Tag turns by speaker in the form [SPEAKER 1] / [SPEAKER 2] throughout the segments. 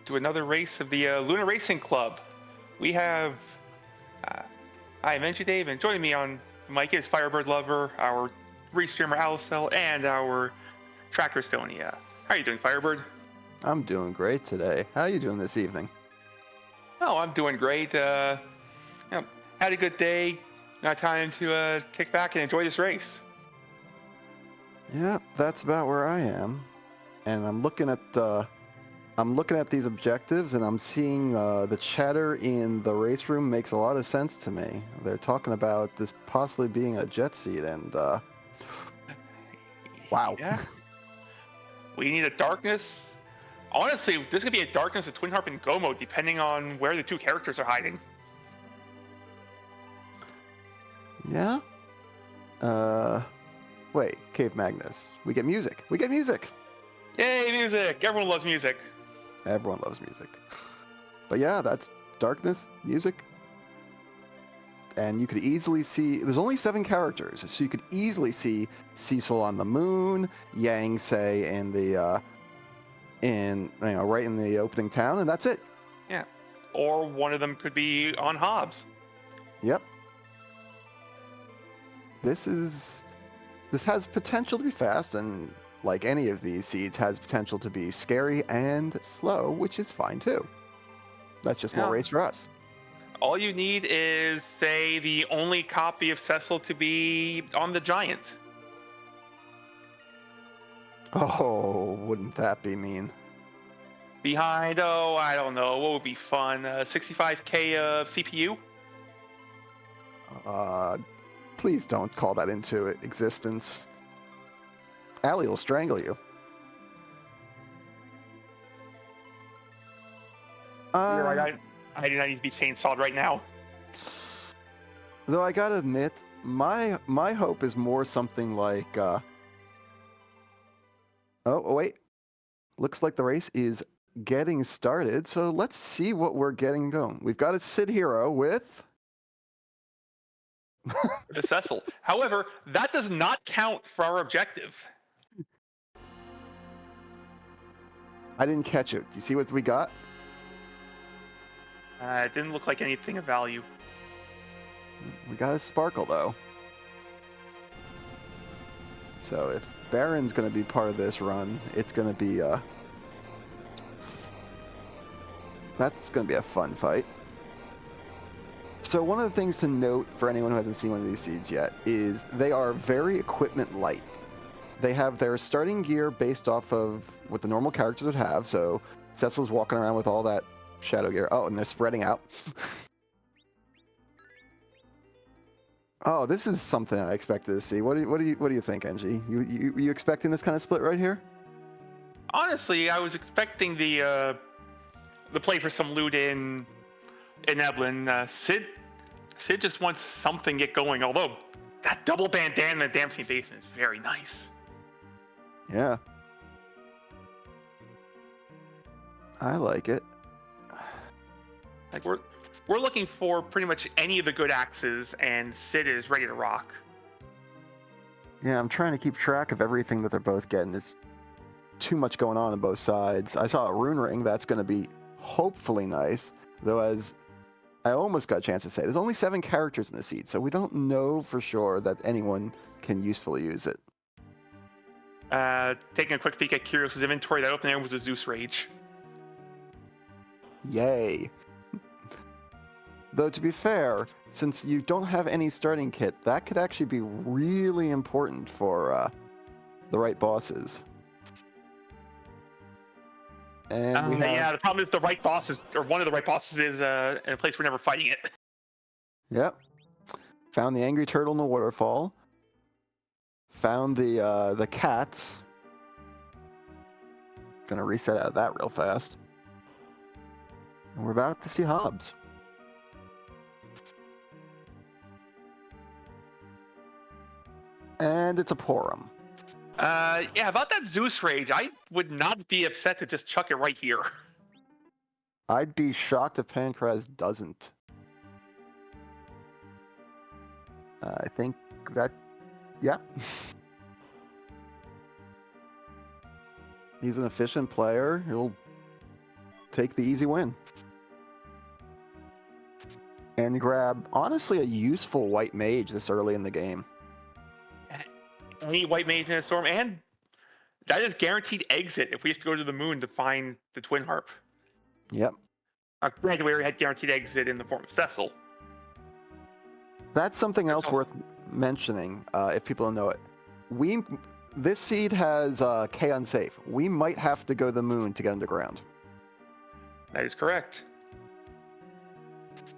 [SPEAKER 1] to another race of the Lunar Racing Club. We have, uh, I'm NG Dave, and joining me on mic is Firebird Lover, our restreamer Alicel, and our Tracker Stonia. How are you doing, Firebird?
[SPEAKER 2] I'm doing great today. How are you doing this evening?
[SPEAKER 1] Oh, I'm doing great. Had a good day. Now time to kick back and enjoy this race.
[SPEAKER 2] Yeah, that's about where I am. And I'm looking at these objectives, and I'm seeing the chatter in the race room makes a lot of sense to me. They're talking about this possibly being a jet seat, and wow.
[SPEAKER 1] Yeah. We need a darkness. Honestly, this could be a darkness, a twin harp, and Gomo, depending on where the two characters are hiding.
[SPEAKER 2] Yeah. Wait, Cave Magnus. We get music. We get music.
[SPEAKER 1] Yay, music! Everyone loves music.
[SPEAKER 2] Everyone loves music. But yeah, that's darkness, music. And you could easily see, there's only 7 characters, so you could easily see Cecil on the moon, Yang Sei in the, right in the opening town, and that's it.
[SPEAKER 1] Yeah. Or one of them could be on Hobbs.
[SPEAKER 2] Yep. This has potential to be fast, and like any of these seeds, has potential to be scary and slow, which is fine too. That's just more race for us.
[SPEAKER 1] All you need is, say, the only copy of Cecil to be on the Giant.
[SPEAKER 2] Oh, wouldn't that be mean?
[SPEAKER 1] Behind, I don't know, what would be fun? 65k of CPU?
[SPEAKER 2] Please don't call that into existence. Allie will strangle you.
[SPEAKER 1] You're right, I do not need to be chainsawed right now.
[SPEAKER 2] Though I gotta admit, my hope is more something like, oh wait, looks like the race is getting started, so let's see what we're getting going. We've got a Sid Hero with...
[SPEAKER 1] The Cecil. However, that does not count for our objective.
[SPEAKER 2] I didn't catch it. Do you see what we got?
[SPEAKER 1] It didn't look like anything of value.
[SPEAKER 2] We got a Sparkle, though. So if Baron's going to be part of this run, it's going to be that's going to be a fun fight. So one of the things to note for anyone who hasn't seen one of these seeds yet is they are very equipment light. They have their starting gear based off of what the normal characters would have. So Cecil's walking around with all that shadow gear. Oh, and they're spreading out. Oh, this is something I expected to see. What do you think, NG? You expecting this kind of split right here?
[SPEAKER 1] Honestly, I was expecting the play for some loot in Eblin. Sid just wants something to get going. Although that double bandana in the Damascene basement is very nice.
[SPEAKER 2] Yeah, I like it.
[SPEAKER 1] Like we're looking for pretty much any of the good axes, and Sid is ready to rock.
[SPEAKER 2] Yeah, I'm trying to keep track of everything that they're both getting. There's too much going on both sides. I saw a rune ring that's going to be hopefully nice, though as I almost got a chance to say, there's only 7 characters in the seed, so we don't know for sure that anyone can usefully use it.
[SPEAKER 1] Taking a quick peek at Kyrios' inventory, that open there was a Zeus Rage.
[SPEAKER 2] Yay. Though to be fair, since you don't have any starting kit, that could actually be really important for the right bosses. And
[SPEAKER 1] yeah, the problem is the right bosses, or one of the right bosses, is in a place we're never fighting it.
[SPEAKER 2] Yep. Found the angry turtle in the waterfall. Found the cats. Gonna reset out of that real fast. And we're about to see Hobbs. And it's a Porum.
[SPEAKER 1] Yeah, about that Zeus Rage, I would not be upset to just chuck it right here.
[SPEAKER 2] I'd be shocked if Pancraz doesn't. I think that, yeah. He's an efficient player. He'll take the easy win. And grab, honestly, a useful white mage this early in the game.
[SPEAKER 1] Any white mage in a storm, and that is guaranteed exit if we have to go to the moon to find the twin harp.
[SPEAKER 2] Yep.
[SPEAKER 1] Granted, we already had guaranteed exit in the form of Cecil.
[SPEAKER 2] That's something else worth mentioning, if people don't know it. This seed has K unsafe. We might have to go to the moon to get underground.
[SPEAKER 1] That is correct.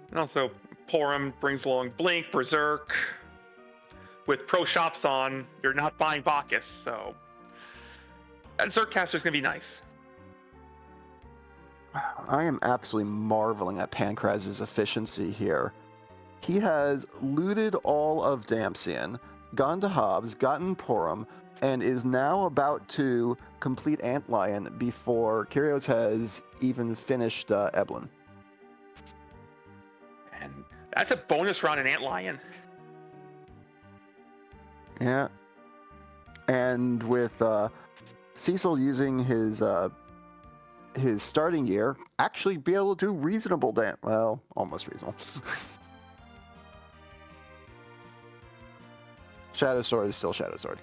[SPEAKER 1] And also, Porum brings along Blink, Berserk. With pro shops on, you're not buying Bacchus, so that Zergcaster's gonna be nice.
[SPEAKER 2] I am absolutely marveling at Pancraz's efficiency here. He has looted all of Damcian, gone to Hobbs, gotten Porum, and is now about to complete Antlion before Kyrios has even finished Eblin.
[SPEAKER 1] And that's a bonus round in Antlion.
[SPEAKER 2] Yeah. And with Cecil using his starting gear, actually be able to do reasonable damage. Well, almost reasonable. Shadow Sword is still Shadow Sword.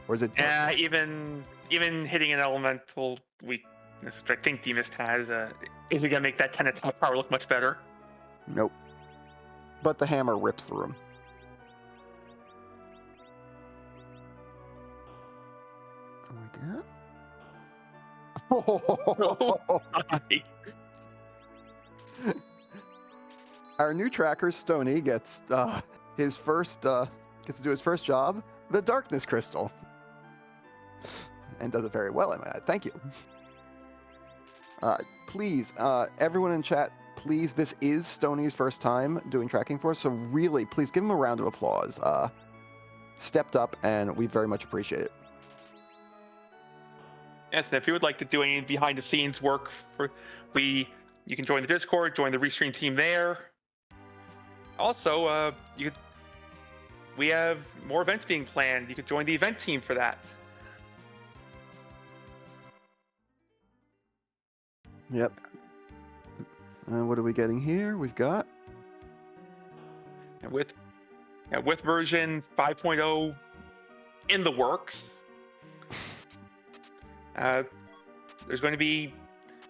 [SPEAKER 2] Or is it?
[SPEAKER 1] Yeah, even hitting an elemental weakness, which I think Demist has, is it gonna make that 10 attack power look much better?
[SPEAKER 2] Nope. But the hammer rips through him.
[SPEAKER 1] Oh,
[SPEAKER 2] Our new tracker, Stony, gets to do his first job, the Darkness Crystal. And does it very well, I might add. Thank you. Please, everyone in chat, please, this is Stony's first time doing tracking for us, so really, please give him a round of applause. Stepped up, and we very much appreciate it.
[SPEAKER 1] Yes, and if you would like to do any behind-the-scenes work, you can join the Discord, join the Restream team there. Also, we have more events being planned. You could join the event team for that.
[SPEAKER 2] Yep. What are we getting here? We've got...
[SPEAKER 1] And with version 5.0 in the works, there's going to be,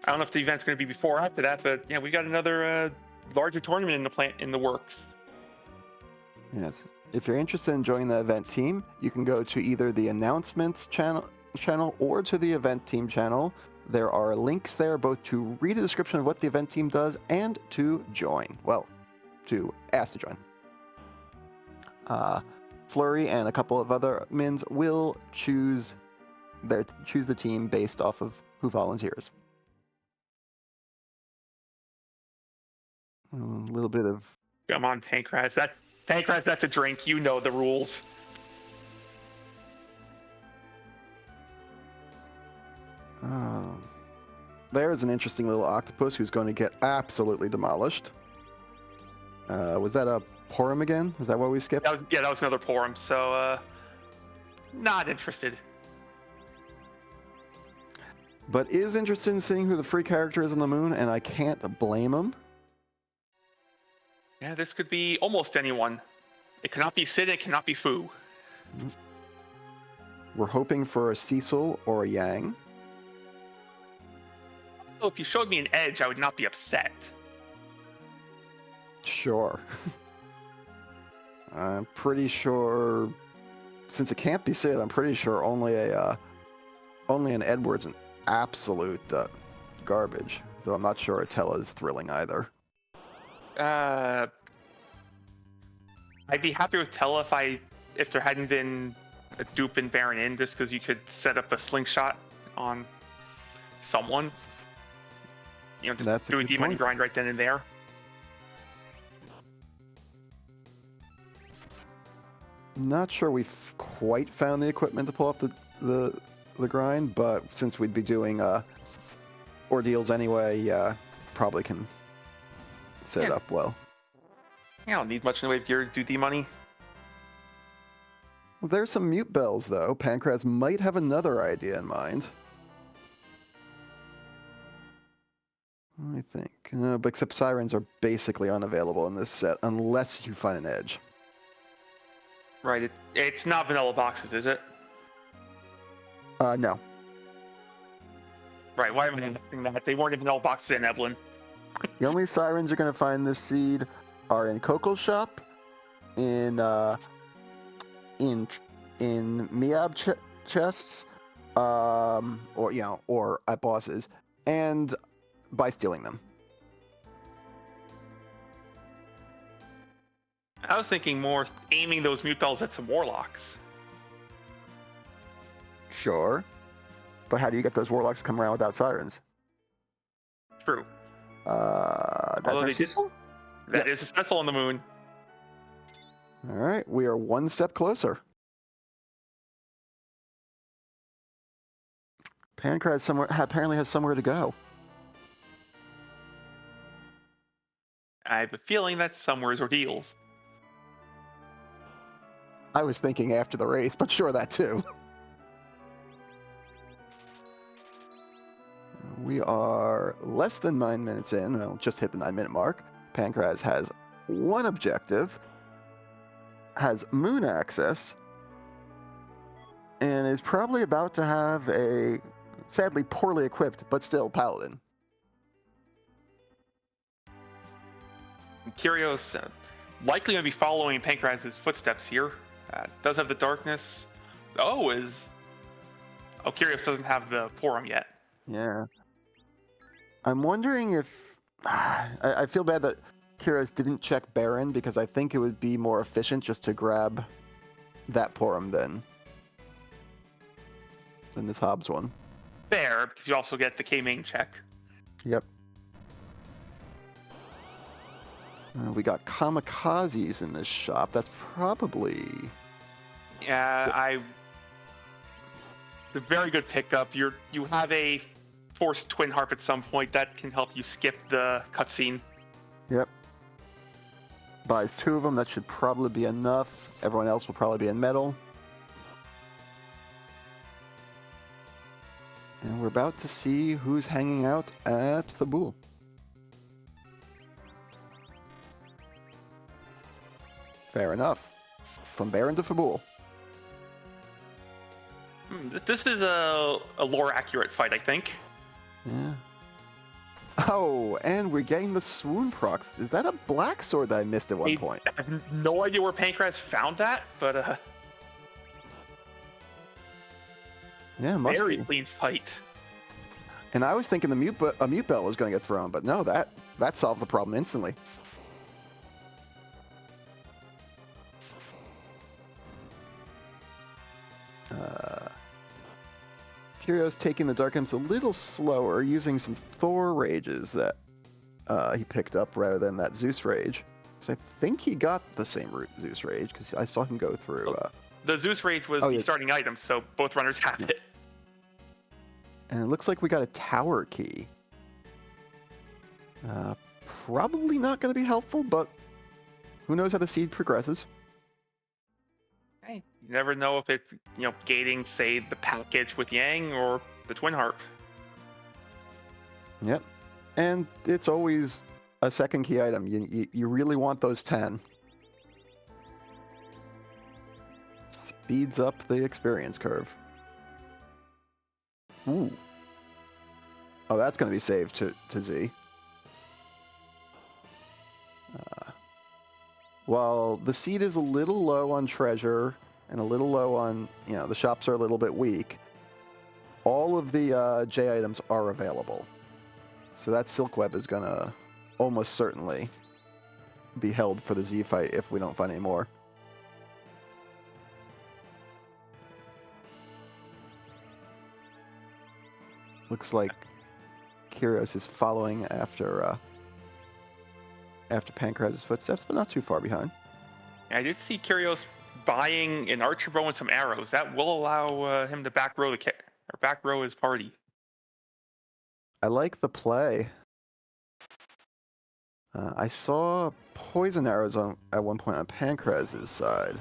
[SPEAKER 1] I don't know if the event's going to be before or after that, but yeah, we got another larger tournament in the works.
[SPEAKER 2] Yes. If you're interested in joining the event team, you can go to either the announcements channel or to the event team channel. There are links there both to read a description of what the event team does and to join. Well, to ask to join. Flurry and a couple of other mins will choose the team based off of who volunteers. A little bit of...
[SPEAKER 1] Come on, Pancraz. That's a drink. You know the rules.
[SPEAKER 2] There's an interesting little octopus who's going to get absolutely demolished. Was that a Porum again? Is that what we skipped?
[SPEAKER 1] That was another Porum, so not interested.
[SPEAKER 2] But is interested in seeing who the free character is on the moon, and I can't blame him.
[SPEAKER 1] Yeah, this could be almost anyone. It cannot be Sid, it cannot be Fu.
[SPEAKER 2] We're hoping for a Cecil or a Yang.
[SPEAKER 1] So if you showed me an edge, I would not be upset.
[SPEAKER 2] Sure. I'm pretty sure, since it can't be Sid, I'm pretty sure only an Edward's an absolute garbage. Though I'm not sure Atella is thrilling either.
[SPEAKER 1] I'd be happy with Tella if there hadn't been a dupe in Baron Inn, just because you could set up a slingshot on someone. You know, just do a D-money grind right then and there.
[SPEAKER 2] Not sure we've quite found the equipment to pull off the grind, but since we'd be doing ordeals anyway, yeah, probably can set it up well.
[SPEAKER 1] Yeah, I don't need much in the way of gear to do D-money.
[SPEAKER 2] Well, there's some mute bells, though. Pancraz might have another idea in mind. me think. But except sirens are basically unavailable in this set unless you find an edge.
[SPEAKER 1] Right. It's not vanilla boxes, is it?
[SPEAKER 2] No.
[SPEAKER 1] Right. Why am I asking that? They weren't in vanilla boxes in Evelyn.
[SPEAKER 2] The only sirens you're going to find this seed are in Coco's shop, in Miab chests, or at bosses, and by stealing them.
[SPEAKER 1] I was thinking more aiming those mute bells at some warlocks.
[SPEAKER 2] Sure. But how do you get those warlocks to come around without sirens?
[SPEAKER 1] True.
[SPEAKER 2] That's our Cecil?
[SPEAKER 1] That is a Cecil on the moon.
[SPEAKER 2] All right, we are one step closer. Pancras apparently has somewhere to go.
[SPEAKER 1] I have a feeling that somewhere is Ordeals.
[SPEAKER 2] I was thinking after the race, but sure, that too. We are less than 9 minutes in. Well, just hit the 9-minute mark. Pancras has one objective, has moon access, and is probably about to have a, sadly poorly equipped, but still paladin.
[SPEAKER 1] Kyrios likely going to be following Pancras' footsteps here. Does have the darkness. Kyrios doesn't have the Porum yet.
[SPEAKER 2] Yeah. I'm wondering if... I feel bad that Kyrios didn't check Baron, because I think it would be more efficient just to grab that Porum than this Hobbs one.
[SPEAKER 1] Fair, because you also get the K-main check.
[SPEAKER 2] Yep. We got kamikazes in this shop. That's probably...
[SPEAKER 1] Yeah, a very good pickup. You have a forced twin harp at some point that can help you skip the cutscene.
[SPEAKER 2] Yep. Buys 2 of them. That should probably be enough. Everyone else will probably be in metal. And we're about to see who's hanging out at Fabul. Fair enough. From Baron to Fabul.
[SPEAKER 1] This is a lore-accurate fight, I think.
[SPEAKER 2] Yeah. Oh, and we're getting the swoon procs. Is that a black sword that I missed at one point?
[SPEAKER 1] I have no idea where Pancras found that, but
[SPEAKER 2] Yeah, must
[SPEAKER 1] very
[SPEAKER 2] be.
[SPEAKER 1] clean fight.
[SPEAKER 2] And I was thinking a mute belt was going to get thrown, but no, that solves the problem instantly. Kyrios taking the Dark Imps a little slower, using some Thor rages that he picked up rather than that Zeus rage. Because I think he got the same Zeus rage, because I saw him go through...
[SPEAKER 1] The Zeus rage was the starting item, so both runners have it.
[SPEAKER 2] And it looks like we got a tower key. Probably not going to be helpful, but who knows how the seed progresses.
[SPEAKER 1] Hey, you never know if it's, gating, say, the package with Yang or the twin harp.
[SPEAKER 2] Yep. And it's always a second key item. You really want those 10. Speeds up the experience curve. Ooh. Oh, that's going to be saved to Z. While the seed is a little low on treasure and a little low on, the shops are a little bit weak, all of the J items are available. So that silk web is going to almost certainly be held for the Z fight if we don't find any more. Looks like Kyrios is following after Pancras' footsteps, but not too far behind.
[SPEAKER 1] I did see Kyrios buying an archer bow and some arrows. That will allow him to back row his party.
[SPEAKER 2] I like the play. I saw poison arrows at one point on Pancras' side,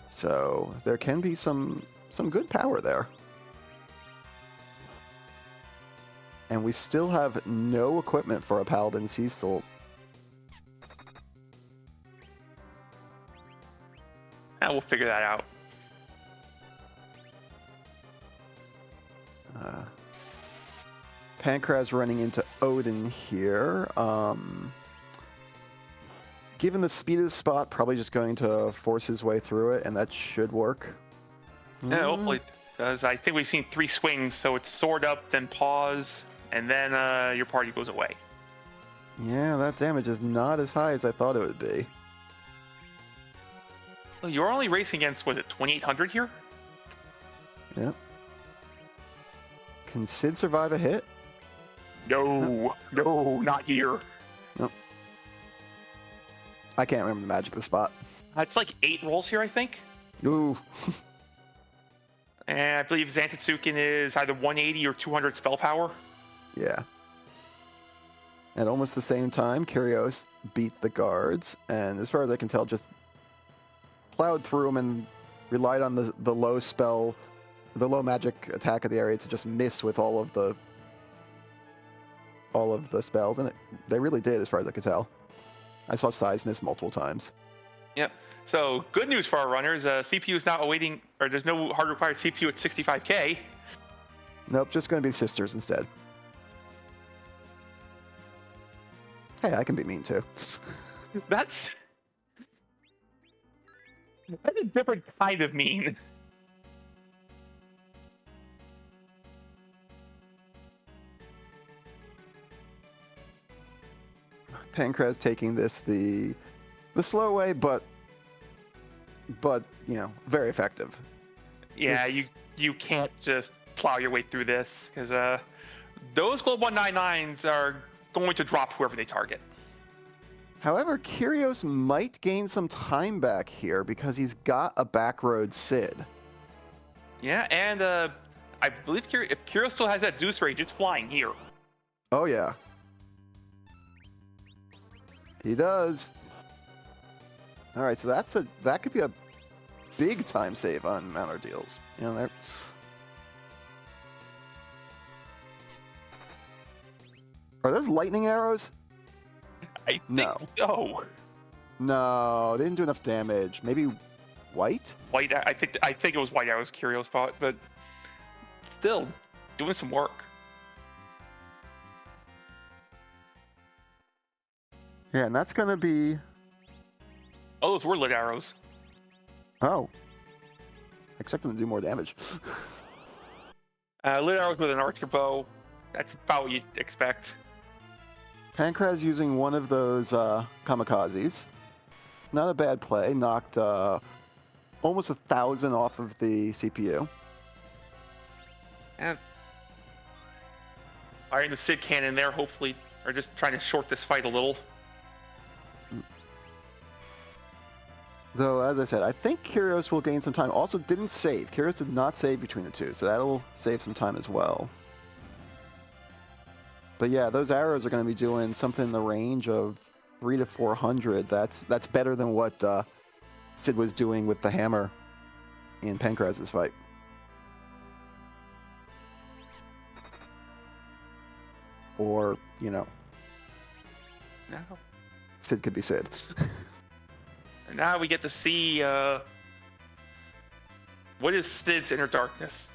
[SPEAKER 2] so there can be some good power there. and we still have no equipment for a Paladin Sea Salt.
[SPEAKER 1] We'll figure that out.
[SPEAKER 2] Pancraz running into Odin here. Given the speed of the spot, probably just going to force his way through it, and that should work.
[SPEAKER 1] Yeah, hopefully it does. I think we've seen 3 swings, so it's sword up, then pause, and then your party goes away.
[SPEAKER 2] Yeah, that damage is not as high as I thought it would be.
[SPEAKER 1] So you're only racing against, was it 2,800 here?
[SPEAKER 2] Yep. Can Sid survive a hit?
[SPEAKER 1] No, not here.
[SPEAKER 2] Nope. I can't remember the magic of the spot.
[SPEAKER 1] It's like 8 rolls here, I think.
[SPEAKER 2] Ooh.
[SPEAKER 1] And I believe Xantatsuken is either 180 or 200 spell power.
[SPEAKER 2] Yeah. At almost the same time, Kyrios beat the guards, and as far as I can tell, just plowed through them and relied on the low spell, the low magic attack of the area to just miss with all of the spells, and they really did, as far as I could tell. I saw Size miss multiple times.
[SPEAKER 1] Yep. So good news for our runners. CPU is not awaiting, or there's no hard required CPU at 65K.
[SPEAKER 2] Nope, just going to be Sisters instead. Hey, I can be mean too.
[SPEAKER 1] That's a different kind of mean.
[SPEAKER 2] Pancraz taking this the slow way, but you know, very effective.
[SPEAKER 1] Yeah, you can't just plow your way through this, because those Globe 199s are going to drop whoever they target.
[SPEAKER 2] However, Kyrios might gain some time back here because he's got a backroad Sid.
[SPEAKER 1] Yeah, and I believe if Kyrios still has that Zeus Rage, it's flying here.
[SPEAKER 2] Oh yeah. He does. All right, so that could be a big time save on Mount Ordeals. You know, there. Are those lightning arrows?
[SPEAKER 1] I think so.
[SPEAKER 2] No, they didn't do enough damage. Maybe white?
[SPEAKER 1] White. I think it was white arrows Kyrios fought, but still doing some work.
[SPEAKER 2] Yeah, and that's gonna be.
[SPEAKER 1] Oh, those were lit arrows.
[SPEAKER 2] Oh. I expect them to do more damage.
[SPEAKER 1] Lit arrows with an archer bow. That's about what you'd expect.
[SPEAKER 2] Pancraz using one of those kamikazes. Not a bad play. Knocked almost 1,000 off of the CPU.
[SPEAKER 1] And firing the Sid cannon there, hopefully, or just trying to short this fight a little.
[SPEAKER 2] Though, as I said, I think Kyrios will gain some time. Also, didn't save. Kyrios did not save between the two, so that'll save some time as well. But yeah, those arrows are going to be doing something in the range of 300 to 400. That's better than what Sid was doing with the hammer in Pancraz's fight. Or, you know,
[SPEAKER 1] No.
[SPEAKER 2] Sid could be Sid.
[SPEAKER 1] And now we get to see what is Sid's inner darkness.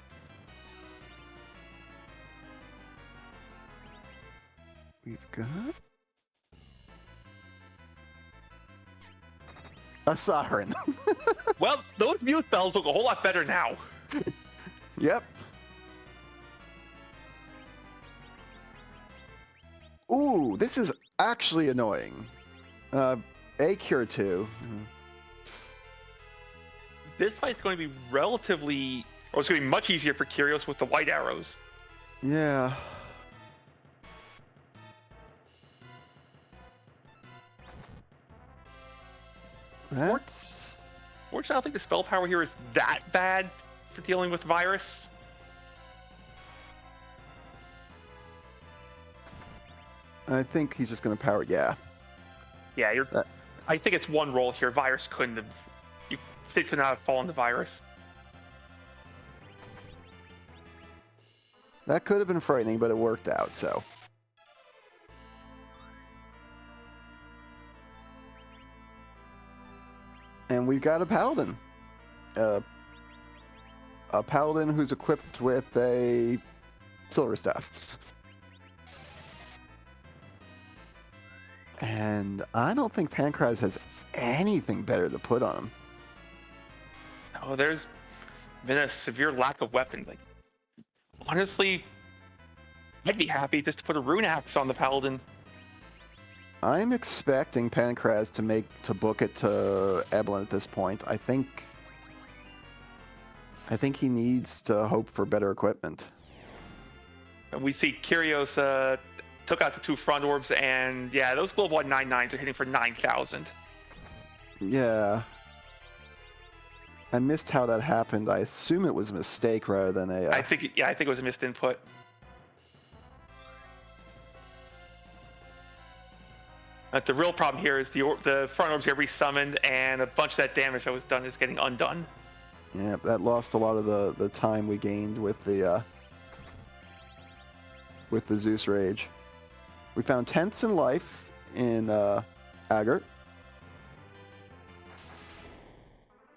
[SPEAKER 2] We've got a Siren.
[SPEAKER 1] Well, those mute spells look a whole lot better now.
[SPEAKER 2] Yep. Ooh, this is actually annoying. A cure 2.
[SPEAKER 1] This fight's going to be relatively, or it's going to be much easier for Kyrios with the white arrows.
[SPEAKER 2] Yeah. That's...
[SPEAKER 1] Fortunately, I don't think the spell power here is that bad for dealing with virus.
[SPEAKER 2] I think he's just going to power... Yeah.
[SPEAKER 1] Yeah, I think it's one roll here. Virus couldn't have... Sid could not have fallen to virus.
[SPEAKER 2] That could have been frightening, but it worked out, so. And we've got a paladin. A paladin who's equipped with a silver staff. And I don't think Pancraz has anything better to put on him.
[SPEAKER 1] Oh, there's been a severe lack of weapons. Like, honestly, I'd be happy just to put a rune axe on the paladin.
[SPEAKER 2] I'm expecting Pancraz to book it to Eblin at this point. I think he needs to hope for better equipment.
[SPEAKER 1] And we see Kyrios took out the 2 front orbs, and yeah, those global 99s are hitting for 9,000.
[SPEAKER 2] Yeah. I missed how that happened. I assume it was a mistake rather than a...
[SPEAKER 1] I think it was a missed input. But the real problem here is the front orbs get resummoned, and a bunch of that damage that was done is getting undone.
[SPEAKER 2] Yeah, that lost a lot of the time we gained with the Zeus Rage. We found tents and life in Agert.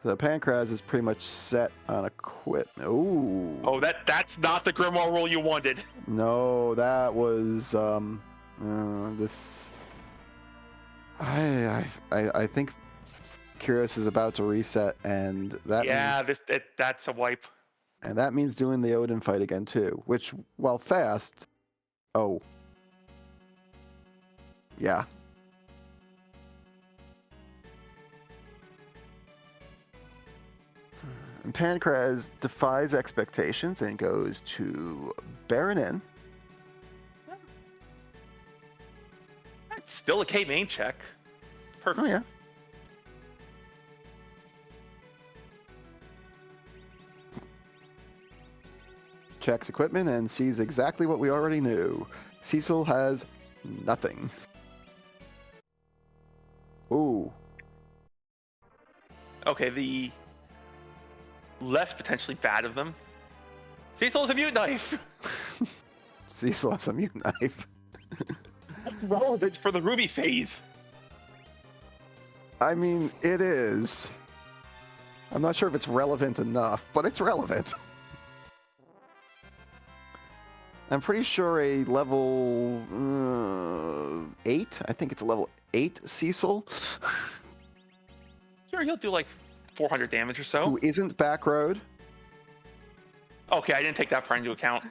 [SPEAKER 2] So Pancraz is pretty much set on equipment. Ooh.
[SPEAKER 1] Oh, that's not the Grimoire roll you wanted.
[SPEAKER 2] No, that was this. I think Kyrios is about to reset, and that
[SPEAKER 1] that's a wipe.
[SPEAKER 2] And that means doing the Odin fight again too, which, while fast, yeah. And Pancraz defies expectations and goes to Baronin.
[SPEAKER 1] That's still a K main check. Perfect.
[SPEAKER 2] Oh yeah. Checks equipment and sees exactly what we already knew. Cecil has nothing. Ooh.
[SPEAKER 1] Okay, the less potentially bad of them. Cecil has a mute knife.
[SPEAKER 2] Cecil has a mute knife.
[SPEAKER 1] That's relevant for the Ruby phase.
[SPEAKER 2] I mean, it is. I'm not sure if it's relevant enough, but it's relevant. I'm pretty sure a level 8, I think it's a level 8 Cecil.
[SPEAKER 1] Sure, he'll do like 400 damage or so.
[SPEAKER 2] Who isn't Backroad.
[SPEAKER 1] Okay, I didn't take that part into account.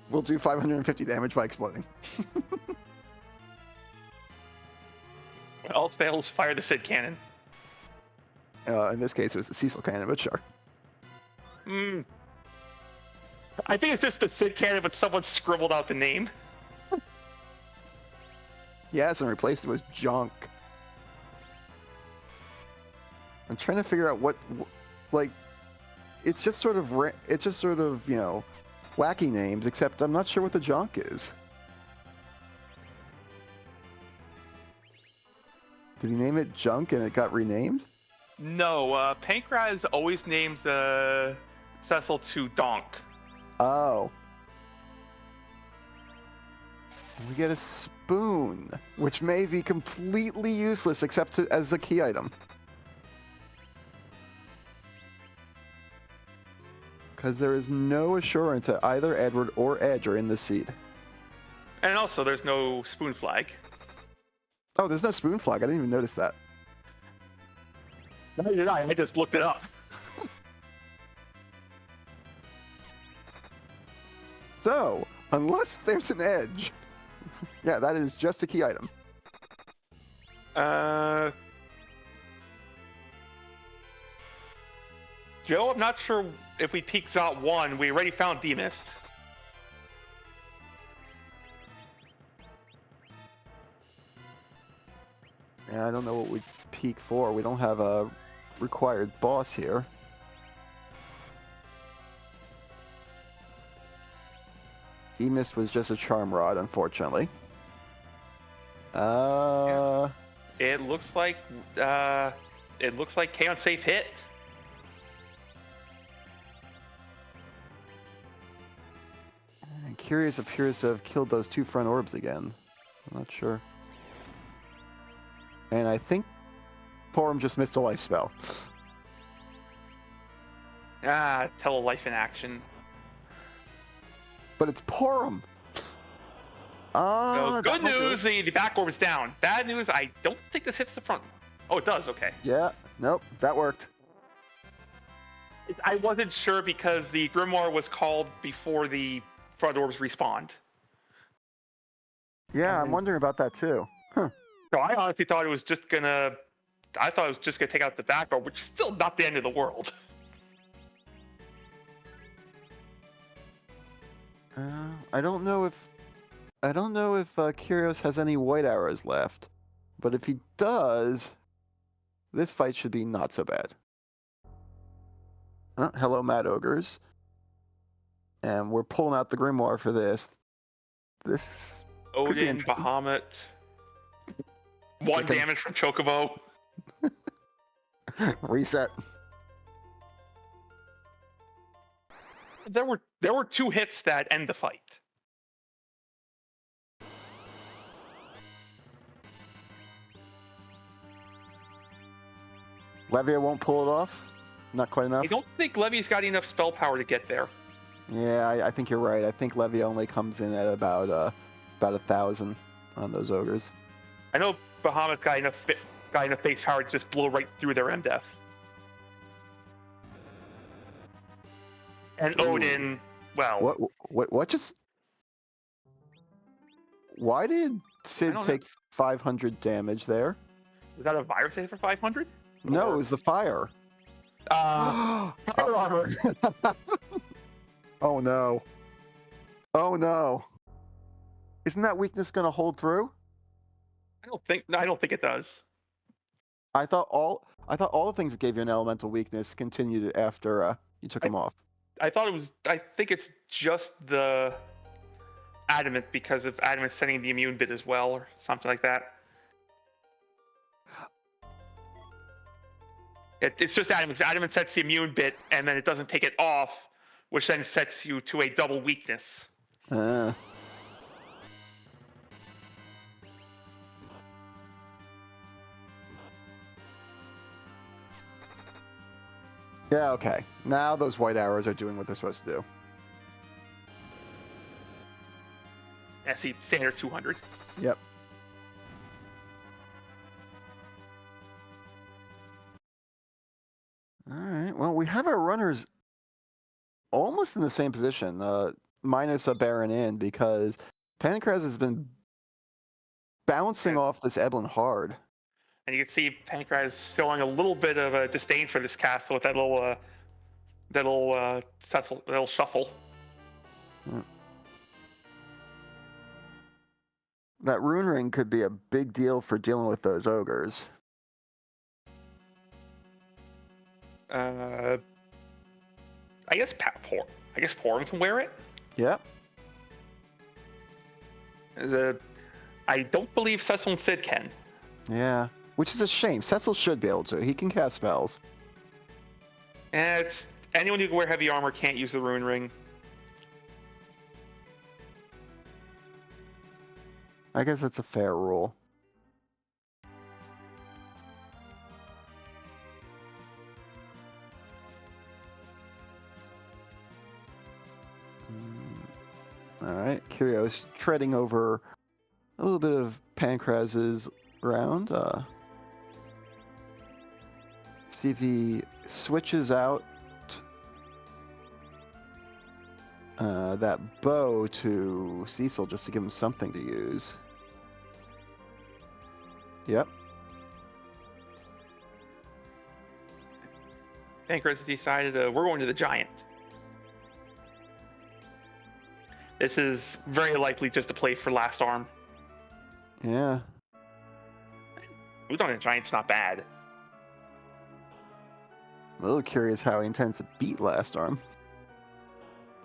[SPEAKER 2] Will do 550 damage by exploding.
[SPEAKER 1] When all fails, fire the Sid cannon.
[SPEAKER 2] In this case, it was the Cecil cannon, but sure.
[SPEAKER 1] I think it's just the Sid cannon, but someone scribbled out the name.
[SPEAKER 2] Yes, and replaced it with junk. I'm trying to figure out what like, it's just sort of, you know, wacky names, except I'm not sure what the junk is. Did he name it junk and it got renamed?
[SPEAKER 1] No, Pancraz always names Cecil to Donk.
[SPEAKER 2] Oh. We get a spoon, which may be completely useless except as a key item. Because there is no assurance that either Edward or Edge are in the seed.
[SPEAKER 1] And also, there's no spoon flag.
[SPEAKER 2] Oh, there's no spoon flag. I didn't even notice that.
[SPEAKER 1] Neither did I just looked it up.
[SPEAKER 2] So, unless there's an Edge, yeah, that is just a key item.
[SPEAKER 1] Joe, I'm not sure if we peek Zot 1. We already found D-Mist.
[SPEAKER 2] Yeah, I don't know what we peek for. We don't have a required boss here. D-Mist was just a charm rod, unfortunately.
[SPEAKER 1] Yeah. It looks like K on safe hit.
[SPEAKER 2] Curious appears to have killed those 2 front orbs again. I'm not sure. And I think Porum just missed a life spell.
[SPEAKER 1] Tele-life in action.
[SPEAKER 2] But it's Porum!
[SPEAKER 1] So good news, the back orb is down. Bad news, I don't think this hits the front. Oh, it does, okay.
[SPEAKER 2] Yeah, nope, that worked.
[SPEAKER 1] I wasn't sure because the Grimoire was called before the front orbs respawned.
[SPEAKER 2] Yeah, I'm wondering about that too. Huh.
[SPEAKER 1] So I honestly thought it was just gonna... I thought it was just gonna take out the back orb, which is still not the end of the world.
[SPEAKER 2] I don't know if Kyrios has any white arrows left, but if he does, this fight should be not so bad. Hello, Mad Ogres. And we're pulling out the Grimoire for this. This
[SPEAKER 1] Odin, Bahamut. 1 damage from Chocobo.
[SPEAKER 2] Reset.
[SPEAKER 1] There were 2 hits that end the fight.
[SPEAKER 2] Levia won't pull it off? Not quite enough?
[SPEAKER 1] I don't think Levy's got enough spell power to get there.
[SPEAKER 2] Yeah, I think you're right. I think Levia only comes in at about 1,000 on those ogres.
[SPEAKER 1] I know Bahamut got enough face power to just blow right through their MDF. And Odin, well...
[SPEAKER 2] What just... Why did Sid take 500 damage there?
[SPEAKER 1] Was that a virus hit for 500?
[SPEAKER 2] No, it was the fire.
[SPEAKER 1] Fire armor.
[SPEAKER 2] Oh no. Oh no. Isn't that weakness going to hold through?
[SPEAKER 1] I don't think it does.
[SPEAKER 2] I thought all the things that gave you an elemental weakness continued after you took them off.
[SPEAKER 1] I think it's just the adamant because of adamant sending the immune bit as well or something like that. It's just adamant. Adamant sets the immune bit and then it doesn't take it off, which then sets you to a double weakness.
[SPEAKER 2] Yeah, okay. Now those white arrows are doing what they're supposed to do.
[SPEAKER 1] Yeah, see, standard 200.
[SPEAKER 2] Yep. All right. Well, we have our runners almost in the same position, minus a Baron in, because Pancraz has been bouncing off this Eblin hard.
[SPEAKER 1] And you can see Pancraz showing a little bit of a disdain for this castle with that little shuffle.
[SPEAKER 2] That rune ring could be a big deal for dealing with those ogres.
[SPEAKER 1] I guess Porum can wear it.
[SPEAKER 2] Yep.
[SPEAKER 1] I don't believe Cecil and Sid can.
[SPEAKER 2] Yeah, which is a shame. Cecil should be able to. He can cast spells.
[SPEAKER 1] And anyone who can wear heavy armor can't use the rune ring.
[SPEAKER 2] I guess that's a fair rule. All right, Kyrios treading over a little bit of Pancraz's ground. See if he switches out that bow to Cecil just to give him something to use. Yep.
[SPEAKER 1] Pancraz decided we're going to the giant. This is very likely just a play for last arm.
[SPEAKER 2] Yeah.
[SPEAKER 1] Udon and Giant's not bad.
[SPEAKER 2] I'm a little curious how he intends to beat last arm.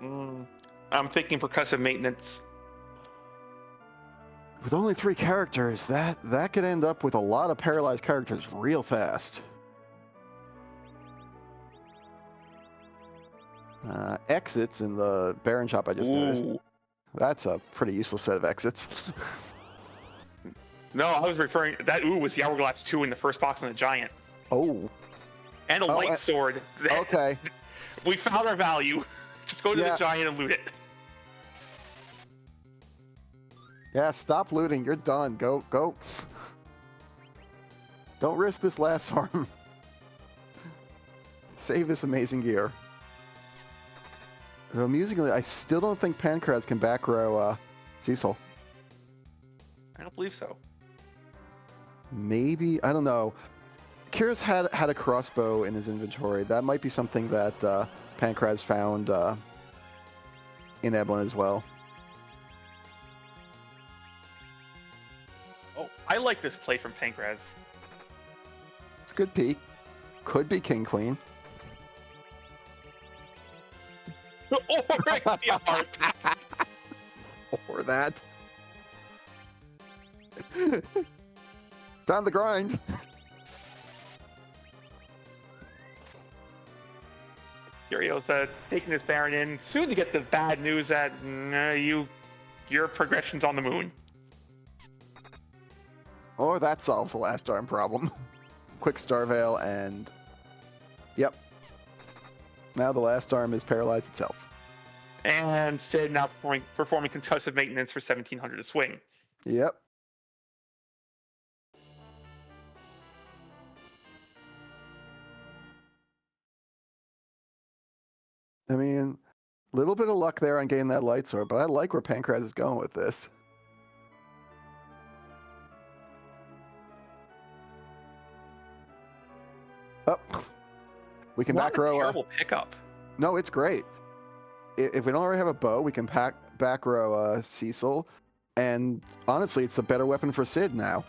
[SPEAKER 1] I'm thinking percussive maintenance.
[SPEAKER 2] With only 3 characters, that could end up with a lot of paralyzed characters real fast. Exits in the Baron shop I just noticed. That's a pretty useless set of exits.
[SPEAKER 1] No, I was referring that ooh was the Hourglass 2 in the first box on the Giant.
[SPEAKER 2] Oh.
[SPEAKER 1] And a light sword.
[SPEAKER 2] Okay.
[SPEAKER 1] We found our value. Just go to the Giant and loot it.
[SPEAKER 2] Yeah, stop looting. You're done. Go. Don't risk this last arm. Save this amazing gear. So amusingly, I still don't think Pancraz can back row Cecil.
[SPEAKER 1] I don't believe so.
[SPEAKER 2] Maybe, I don't know. Kyrus had a crossbow in his inventory. That might be something that Pancraz found in Eblan as well.
[SPEAKER 1] Oh, I like this play from Pancraz.
[SPEAKER 2] It's a good peek. Could be King Queen. Or that. Found the grind.
[SPEAKER 1] Curios taking this Baron in. Soon to get the bad news that your progression's on the moon.
[SPEAKER 2] Or that solves the last arm problem. Quick Star Veil and... Yep. Now the last arm is paralyzed itself.
[SPEAKER 1] And Sid now performing concussive maintenance for 1700 a swing.
[SPEAKER 2] Yep. I mean, a little bit of luck there on getting that light sword, but I like where Pancraz is going with this. Oh, we can back row.
[SPEAKER 1] Terrible pickup.
[SPEAKER 2] No, it's great. If we don't already have a bow, we can back row Cecil, and honestly, it's the better weapon for Sid now.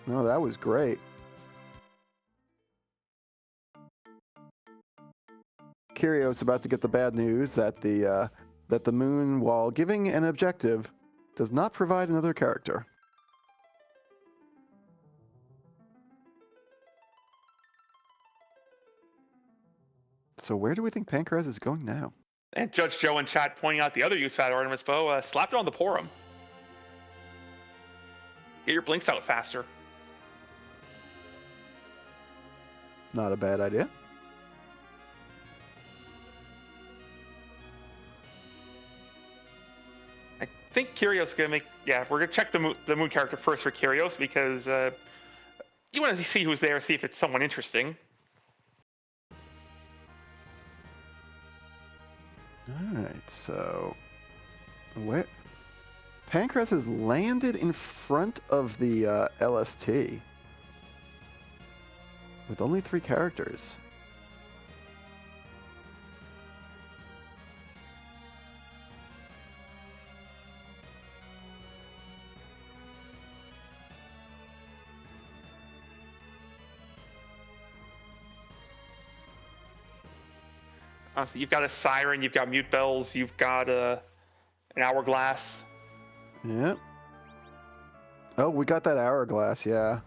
[SPEAKER 2] No, that was great. Kyrio's about to get the bad news that the moon, while giving an objective, does not provide another character. So where do we think Pancraz is going now?
[SPEAKER 1] And Judge Joe in chat pointing out the other use of that Artemis bow, slapped it on the Porum. Get your blinks out faster.
[SPEAKER 2] Not a bad idea.
[SPEAKER 1] I think Kyrios is going to make... Yeah, we're going to check the moon character first for Kyrios because you want to see who's there, see if it's someone interesting.
[SPEAKER 2] Alright, so... Where... Pancraz has landed in front of the LST. With only 3 characters.
[SPEAKER 1] So you've got a Siren, you've got Mute Bells, you've got an Hourglass.
[SPEAKER 2] Yeah. Oh, we got that Hourglass, yeah.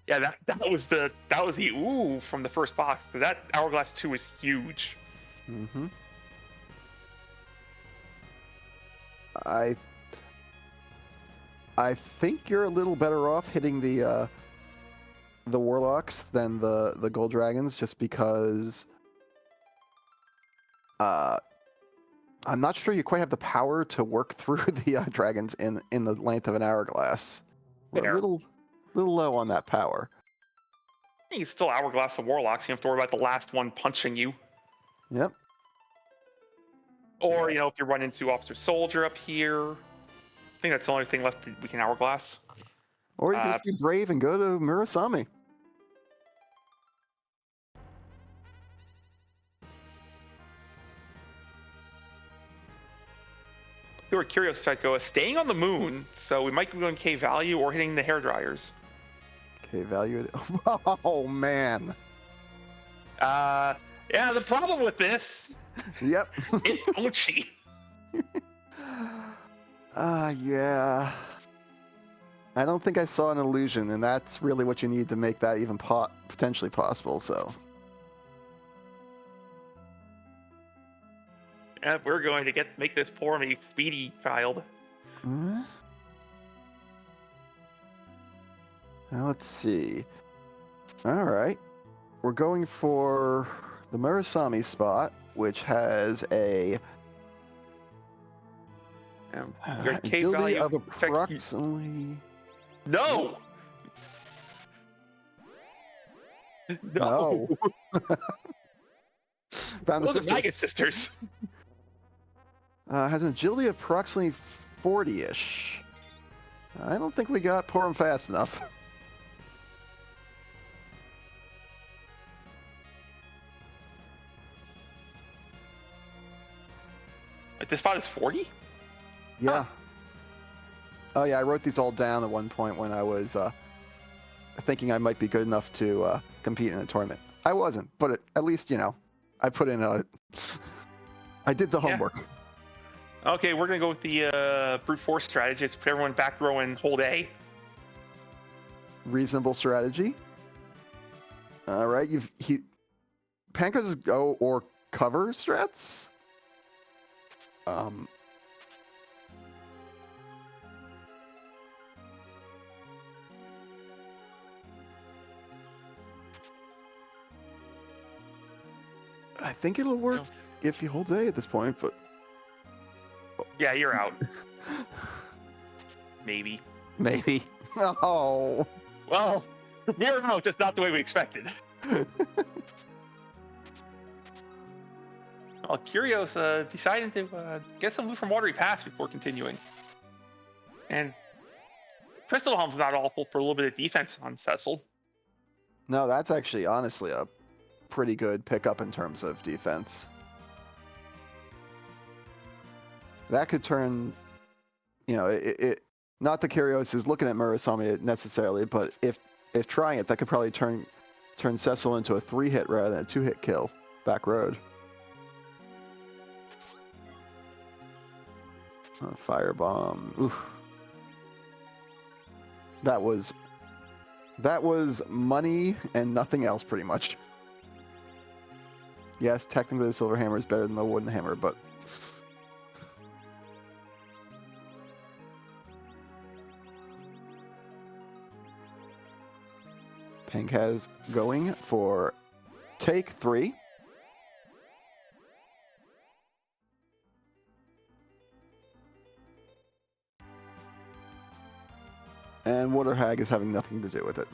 [SPEAKER 1] Yeah, that was the ooh from the first box, because that Hourglass 2 is huge.
[SPEAKER 2] Mm-hmm. I think you're a little better off hitting the Warlocks than the Gold Dragons, just because I'm not sure you quite have the power to work through the dragons in the length of an Hourglass. We're a little low on that power.
[SPEAKER 1] You still Hourglass the Warlocks. You don't have to worry about the last one punching you.
[SPEAKER 2] Yep.
[SPEAKER 1] Or, if you run into Officer Soldier up here. I think that's the only thing left we can Hourglass.
[SPEAKER 2] Or you can just be brave and go to Murasame.
[SPEAKER 1] We were curious to go staying on the moon, so we might be going K value or hitting the hair dryers.
[SPEAKER 2] K value. Oh man.
[SPEAKER 1] Yeah, the problem with this.
[SPEAKER 2] Yep.
[SPEAKER 1] It's ouchy.
[SPEAKER 2] Yeah. I don't think I saw an illusion, and that's really what you need to make that even potentially possible. So.
[SPEAKER 1] We're going to make this poor me speedy child.
[SPEAKER 2] Now let's see. All right. We're going for the Murasami spot, which has a
[SPEAKER 1] Your K
[SPEAKER 2] agility
[SPEAKER 1] value
[SPEAKER 2] of approximately...
[SPEAKER 1] No! No!
[SPEAKER 2] Found the
[SPEAKER 1] Those are Magga
[SPEAKER 2] sisters.
[SPEAKER 1] Sisters.
[SPEAKER 2] Has an agility of approximately 40-ish. I don't think we got Porum fast enough.
[SPEAKER 1] Like, this spot is 40?
[SPEAKER 2] Yeah.
[SPEAKER 1] Huh.
[SPEAKER 2] Oh yeah, I wrote these all down at one point when I was thinking I might be good enough to compete in a tournament. I wasn't, but at least, you know, I put in a... I did the homework.
[SPEAKER 1] Okay, we're going to go with the brute force strategy. It's put everyone back row and hold A.
[SPEAKER 2] Reasonable strategy. All right, Pancras go or cover strats. I think it'll work if you hold A at this point, but...
[SPEAKER 1] Yeah, you're out. Maybe.
[SPEAKER 2] Maybe. Oh.
[SPEAKER 1] Well, we're no, just not the way we expected. Well, Curios deciding to get some loot from Watery Pass before continuing. And Crystal Helm's not awful for a little bit of defense on Cecil.
[SPEAKER 2] No, that's actually honestly a pretty good pickup in terms of defense. That could turn, you know, it not that Kyrios is looking at Murasami necessarily, but if trying it, that could probably turn Cecil into a 3-hit rather than a 2-hit kill back road. Firebomb. Oof. That was money and nothing else, pretty much. Yes, technically the silver hammer is better than the wooden hammer, but... Pankaz going for take 3. And Water Hag is having nothing to do with it.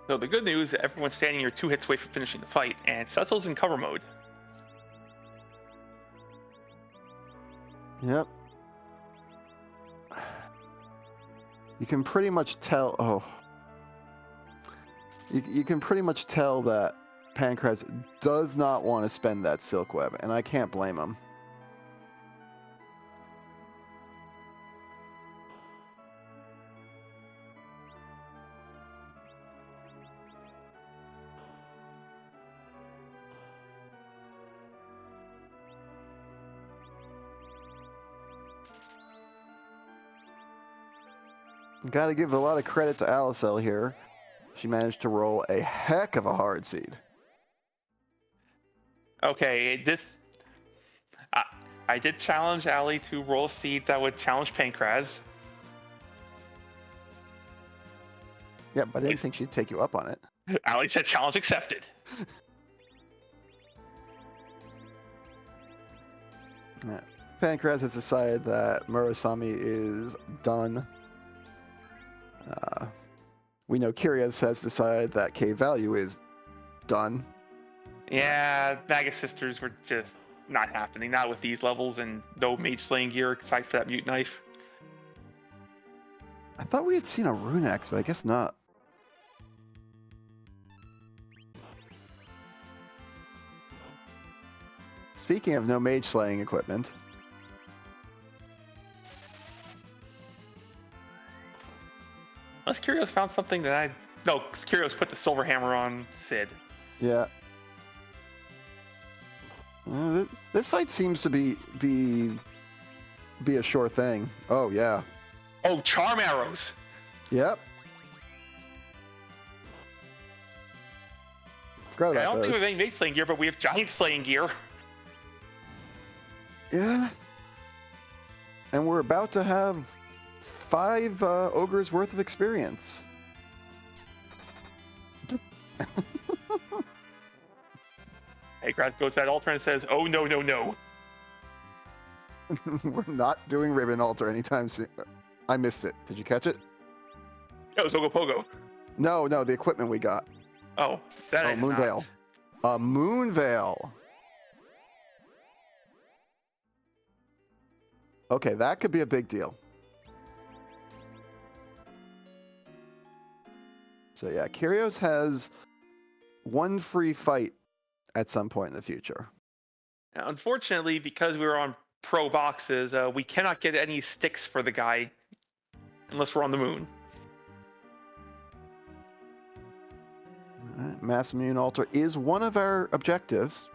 [SPEAKER 1] So the good news, everyone's standing here 2 hits away from finishing the fight, and Cecil's in cover mode.
[SPEAKER 2] Yep. You can pretty much tell... Oh. You can pretty much tell that Pancras does not want to spend that Silk Web, and I can't blame him. Got to give a lot of credit to Alicel here. She managed to roll a heck of a hard seed.
[SPEAKER 1] Okay, I did challenge Ali to roll a seed that would challenge Pancras.
[SPEAKER 2] Yeah, but I didn't think she'd take you up on it.
[SPEAKER 1] Ali said challenge accepted.
[SPEAKER 2] Yeah. Pancras has decided that Murasami is done. We know Kyrios has decided that K value is done.
[SPEAKER 1] Yeah, Magga Sisters were just not happening. Not with these levels and no mage slaying gear aside for that mute knife.
[SPEAKER 2] I thought we had seen a Rune Axe, but I guess not. Speaking of no mage slaying equipment.
[SPEAKER 1] Unless Kyrios found something that No, Kyrios put the silver hammer on Sid.
[SPEAKER 2] Yeah. This fight seems to be a sure thing. Oh yeah.
[SPEAKER 1] Oh, charm arrows.
[SPEAKER 2] Yep. Forgot
[SPEAKER 1] I
[SPEAKER 2] about
[SPEAKER 1] don't think we
[SPEAKER 2] those.
[SPEAKER 1] have any mate slaying gear, but we have giant slaying gear.
[SPEAKER 2] Yeah. And we're about to have 5 ogres worth of experience.
[SPEAKER 1] Hey, Kraz goes to that altar and says, "Oh no, no, no."
[SPEAKER 2] We're not doing Ribbon Altar anytime soon. I missed it. Did you catch it?
[SPEAKER 1] That was Ogopogo.
[SPEAKER 2] No, the equipment we got.
[SPEAKER 1] Oh, that I did not.
[SPEAKER 2] Moonveil. A Moonveil. Okay, that could be a big deal. So yeah, Kyrios has 1 free fight at some point in the future.
[SPEAKER 1] Now, unfortunately, because we were on pro boxes, we cannot get any sticks for the guy unless we're on the moon.
[SPEAKER 2] All right, Mass Immune Altar is one of our objectives.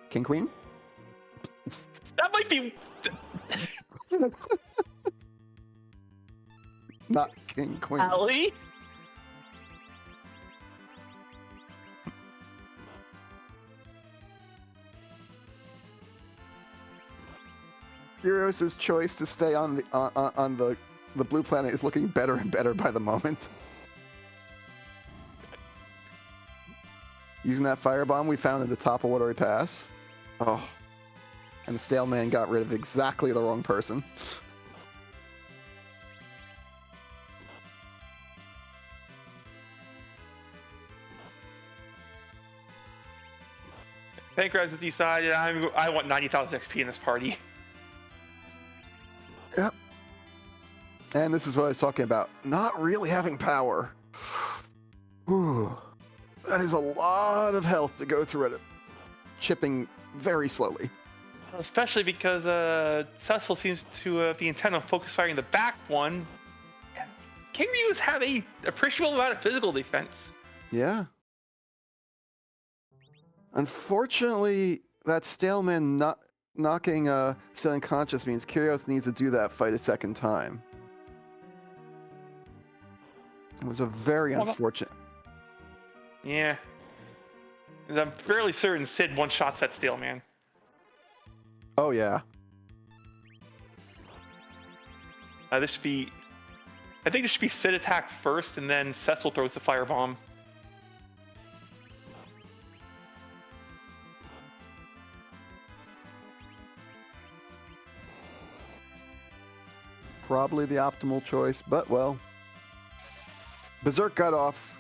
[SPEAKER 2] King Queen?
[SPEAKER 1] That might be.
[SPEAKER 2] Not King Queen.
[SPEAKER 1] Allie?
[SPEAKER 2] Kyrios' choice to stay on the blue planet is looking better and better by the moment. Using that firebomb we found at the top of Watery Pass. Oh. And the Stale Man got rid of exactly the wrong person.
[SPEAKER 1] Pancras has decided I want 90,000 XP in this party.
[SPEAKER 2] Yep. And this is what I was talking about. Not really having power. Whew. That is a lot of health to go through it, chipping very slowly.
[SPEAKER 1] Especially because Cecil seems to be intent on focus firing the back one. Kangaroos have a appreciable amount of physical defense.
[SPEAKER 2] Yeah. Unfortunately, that Staleman knocking still unconscious means Kyrios needs to do that fight a second time. It was a very unfortunate.
[SPEAKER 1] Yeah. I'm fairly certain Sid one-shots that Steel Man.
[SPEAKER 2] Oh, yeah.
[SPEAKER 1] This should be... I think this should be Sid attack first, and then Cecil throws the firebomb.
[SPEAKER 2] Probably the optimal choice, but well... Berserk got off.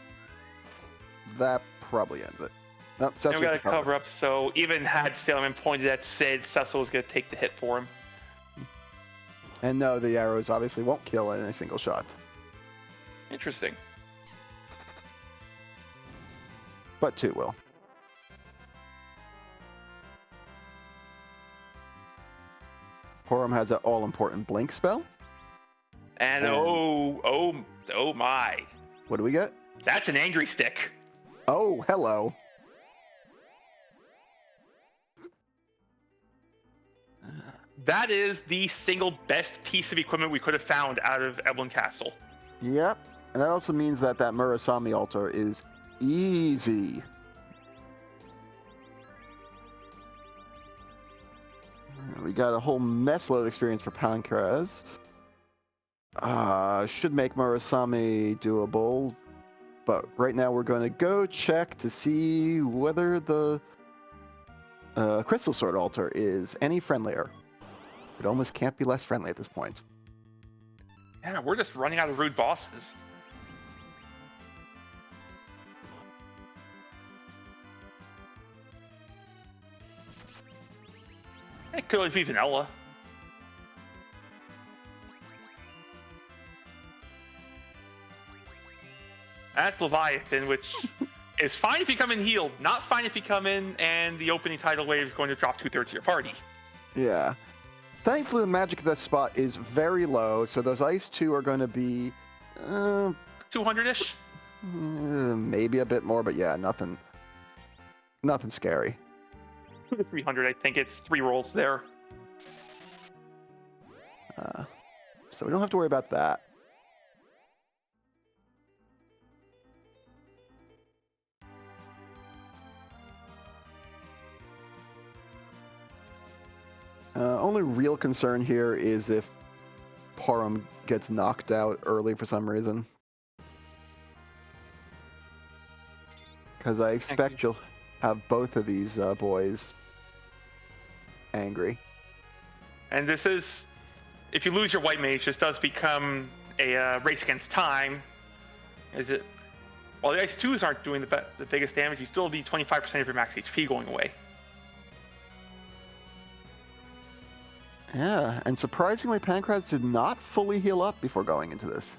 [SPEAKER 2] That probably ends it. Nope,
[SPEAKER 1] And we got to cover up, so even had Sailorman pointed at Sid, Cecil was going to take the hit for him.
[SPEAKER 2] And no, the arrows obviously won't kill in a single shot.
[SPEAKER 1] Interesting.
[SPEAKER 2] But 2 will. Horum has an all-important blink spell.
[SPEAKER 1] And oh my.
[SPEAKER 2] What do we get?
[SPEAKER 1] That's an angry stick.
[SPEAKER 2] Oh, hello.
[SPEAKER 1] That is the single best piece of equipment we could have found out of Eblin Castle.
[SPEAKER 2] Yep. And that also means that Murasami altar is easy. We got a whole mess load of experience for Pancras. Should make Murasami doable. But right now we're going to go check to see whether the Crystal Sword altar is any friendlier. It almost can't be less friendly at this point.
[SPEAKER 1] Yeah, we're just running out of rude bosses. It could always be vanilla. That's Leviathan, which is fine if you come in healed, not fine if you come in and the opening tidal wave is going to drop 2/3 of your party.
[SPEAKER 2] Yeah. Thankfully, the magic of that spot is very low, so those ice 2 are going to be...
[SPEAKER 1] 200-ish?
[SPEAKER 2] maybe a bit more, but yeah, nothing Nothing scary.
[SPEAKER 1] 2 to 300, I think it's 3 rolls there.
[SPEAKER 2] So we don't have to worry about that. Only real concern here is if Parum gets knocked out early for some reason. Because I expect you'll have both of these boys angry.
[SPEAKER 1] And this is, if you lose your white mage, this does become a race against time. Is it? While the ice 2s aren't doing the biggest damage, you still need 25% of your max HP going away.
[SPEAKER 2] Yeah, and surprisingly, Pancraz did not fully heal up before going into this.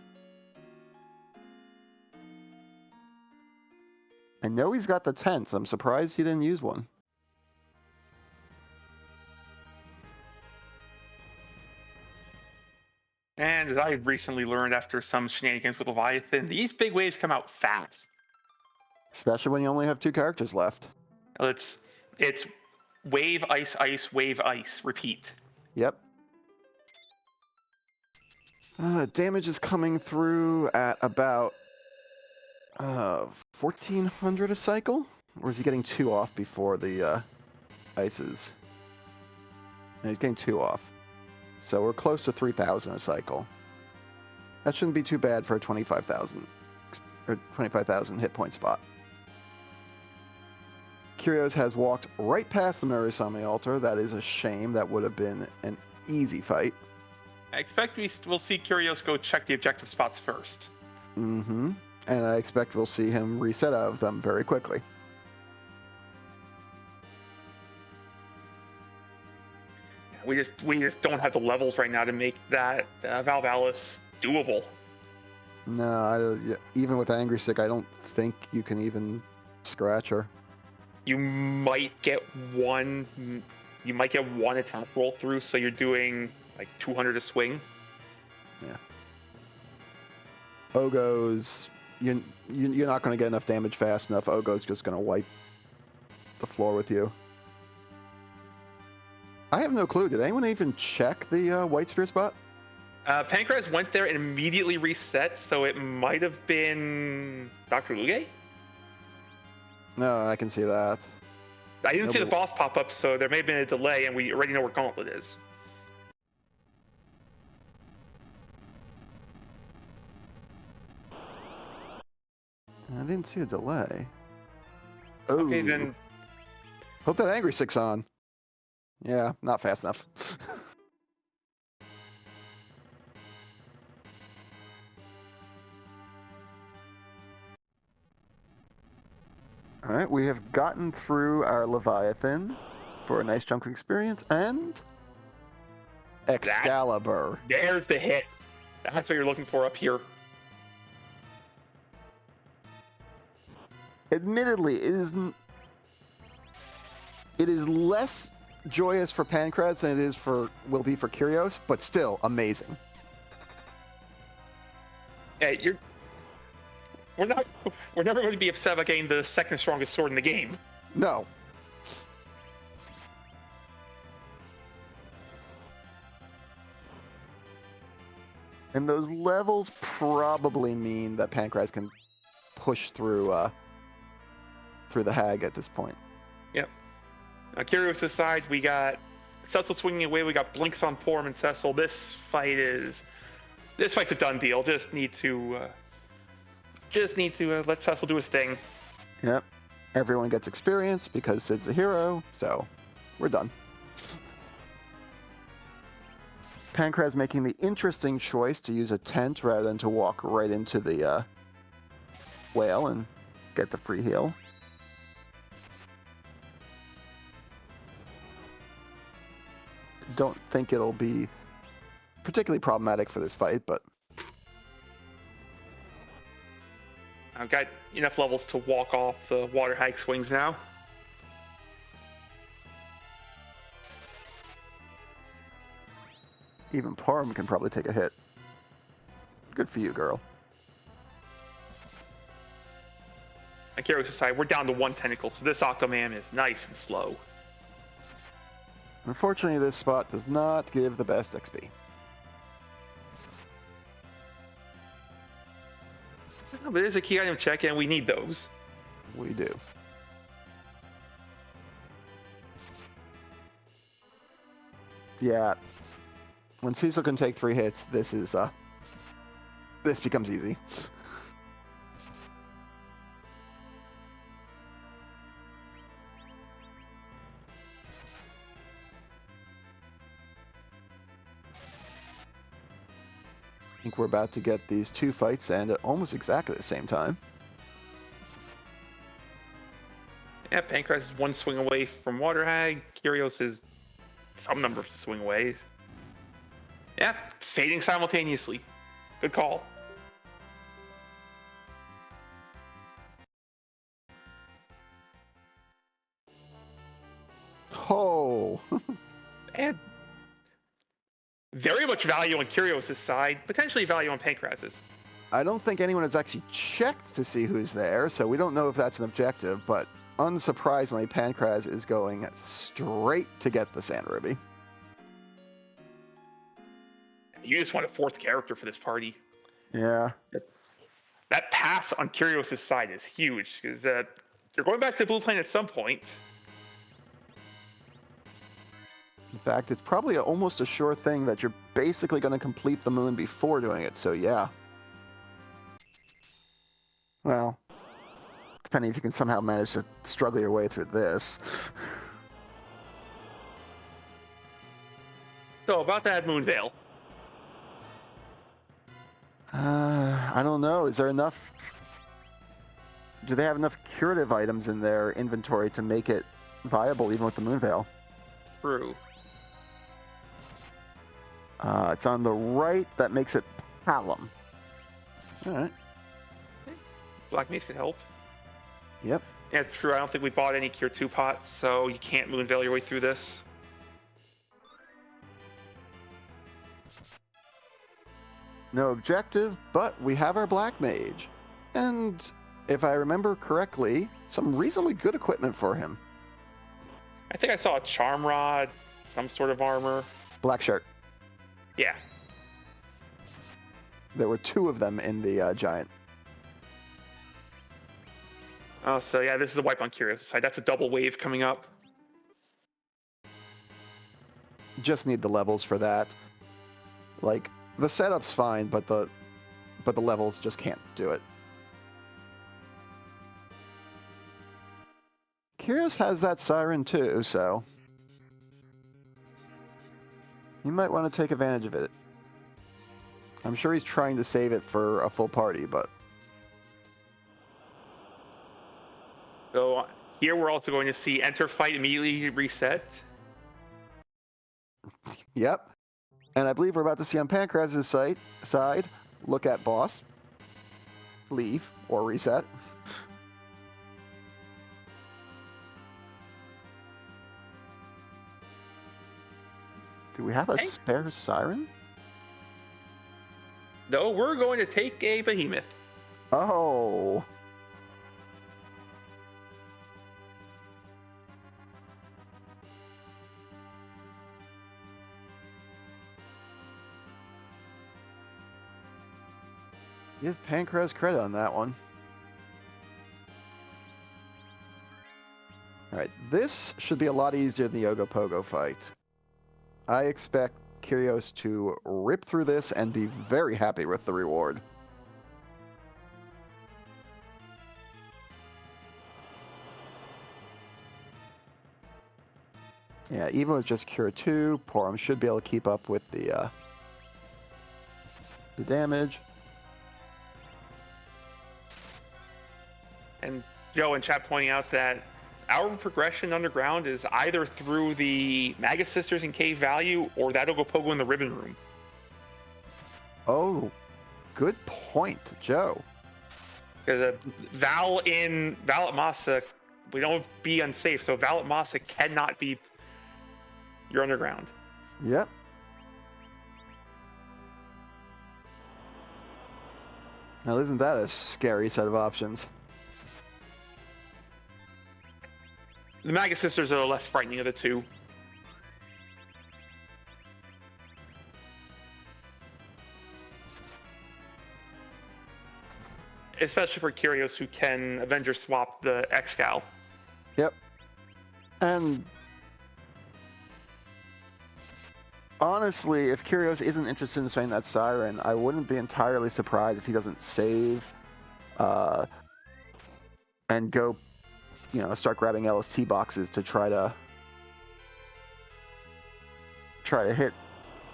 [SPEAKER 2] I know he's got the tents. I'm surprised he didn't use one.
[SPEAKER 1] And as I recently learned after some shenanigans with Leviathan, these big waves come out fast.
[SPEAKER 2] Especially when you only have 2 characters left.
[SPEAKER 1] It's wave, ice, ice, wave, ice. Repeat.
[SPEAKER 2] Yep. Damage is coming through at about 1,400 a cycle? Or is he getting 2 off before the ices? No, he's getting 2 off. So we're close to 3,000 a cycle. That shouldn't be too bad for a 25,000 hit point spot. Kyrios has walked right past the Murisame altar. That is a shame. That would have been an easy fight.
[SPEAKER 1] I expect we'll see Kyrios go check the objective spots first.
[SPEAKER 2] Mm-hmm. And I expect we'll see him reset out of them very quickly.
[SPEAKER 1] We just don't have the levels right now to make that Valvalis doable.
[SPEAKER 2] No, even with Angry Stick, I don't think you can even scratch her.
[SPEAKER 1] You might get one attack roll through, so you're doing like 200 a swing.
[SPEAKER 2] Yeah. Ogo's, you're not going to get enough damage fast enough. Ogo's just going to wipe the floor with you. I have no clue. Did anyone even check the White Spear spot?
[SPEAKER 1] Pancraz went there and immediately reset, so it might have been Dr. Luge?
[SPEAKER 2] No, I can see that.
[SPEAKER 1] I didn't see the boss pop up, so there may have been a delay, and we already know where Gauntlet is.
[SPEAKER 2] I didn't see a delay. Oh.
[SPEAKER 1] Okay, then.
[SPEAKER 2] Hope that Angry Stick's on. Yeah, not fast enough. All right, we have gotten through our Leviathan for a nice chunk of experience, and Excalibur.
[SPEAKER 1] There's the hit. That's what you're looking for up here.
[SPEAKER 2] Admittedly, it is less joyous for Pancraz than it will be for Kyrios, but still amazing.
[SPEAKER 1] Yeah, we're never going to be upset about getting the second strongest sword in the game.
[SPEAKER 2] No. And those levels probably mean that Pancraz can push through the Hag at this point.
[SPEAKER 1] Yep. Kyrios' side, we got Cecil swinging away. We got Blinks on Porum and Cecil. This fight's a done deal. Just need to let Cecil do his thing.
[SPEAKER 2] Yep. Everyone gets experience because Sid's the hero, so we're done. Pancraz making the interesting choice to use a tent rather than to walk right into the whale and get the free heal. Don't think it'll be particularly problematic for this fight, but
[SPEAKER 1] I've got enough levels to walk off the water hag swings now.
[SPEAKER 2] even Parum can probably take a hit. Good for you, girl.
[SPEAKER 1] on Kyrgios' side, we're down to 1 tentacle, so this Octomam is nice and slow.
[SPEAKER 2] Unfortunately, this spot does not give the best XP.
[SPEAKER 1] But it is a key item check, and we need those.
[SPEAKER 2] We do. Yeah. When Cecil can take 3 hits, this becomes easy. I think we're about to get these 2 fights and at almost exactly the same time.
[SPEAKER 1] Yeah, Pancras is 1 swing away from Water Hag. Kyrgios is some number of swing aways. Yeah, fading simultaneously. Good call.
[SPEAKER 2] Oh!
[SPEAKER 1] And very much value on Kyrgios' side, potentially value on Pancras's.
[SPEAKER 2] I don't think anyone has actually checked to see who's there, so we don't know if that's an objective, but unsurprisingly, Pancras is going straight to get the Sand Ruby.
[SPEAKER 1] You just want a 4th character for this party.
[SPEAKER 2] Yeah.
[SPEAKER 1] That pass on Kyrgios' side is huge, because you're going back to blue plane at some point.
[SPEAKER 2] In fact, it's probably almost a sure thing that you're basically going to complete the moon before doing it, so yeah. Well, depending if you can somehow manage to struggle your way through this.
[SPEAKER 1] So, about that Moonveil.
[SPEAKER 2] I don't know. Is there enough... Do they have enough curative items in their inventory to make it viable even with the Moonveil?
[SPEAKER 1] True.
[SPEAKER 2] It's on the right. That makes it Palom. All right.
[SPEAKER 1] Black Mage could help.
[SPEAKER 2] Yep.
[SPEAKER 1] Yeah, true. I don't think we bought any Cure 2 pots, so you can't Moonveil your way through this.
[SPEAKER 2] No objective, but we have our Black Mage. And if I remember correctly, some reasonably good equipment for him.
[SPEAKER 1] I think I saw a Charm Rod, some sort of armor.
[SPEAKER 2] Black shirt.
[SPEAKER 1] Yeah.
[SPEAKER 2] There were 2 of them in the giant.
[SPEAKER 1] Oh, so yeah, this is a wipe on Kyrgios' side. That's a double wave coming up.
[SPEAKER 2] Just need the levels for that. Like, the setup's fine, but the levels just can't do it. Kyrgios has that siren too, so you might want to take advantage of it. I'm sure he's trying to save it for a full party, but...
[SPEAKER 1] So here we're also going to see enter fight immediately reset.
[SPEAKER 2] Yep. And I believe we're about to see on Pancras' side, look at boss, leave, or reset. Do we have a spare siren?
[SPEAKER 1] No, we're going to take a behemoth.
[SPEAKER 2] Oh. Give Pancras credit on that one. Alright, this should be a lot easier than the Ogopogo fight. I expect Kyrgios to rip through this and be very happy with the reward. Yeah, even with just Cure 2, Porum should be able to keep up with the damage.
[SPEAKER 1] And Joe in chat pointing out that our progression underground is either through the Magga Sisters in Cave Value or that Ogopogo in the Ribbon Room.
[SPEAKER 2] Oh, good point, Joe.
[SPEAKER 1] Because Val at Masa, we don't be unsafe, so Val at Masa cannot be your underground.
[SPEAKER 2] Yep. Now isn't that a scary set of options?
[SPEAKER 1] The Magga Sisters are the less frightening of the two. Especially for Kyrios, who can Avenger swap the Excal.
[SPEAKER 2] Yep. And honestly, if Kyrios isn't interested in swaying that Siren, I wouldn't be entirely surprised if he doesn't save and go, start grabbing LST boxes to try to hit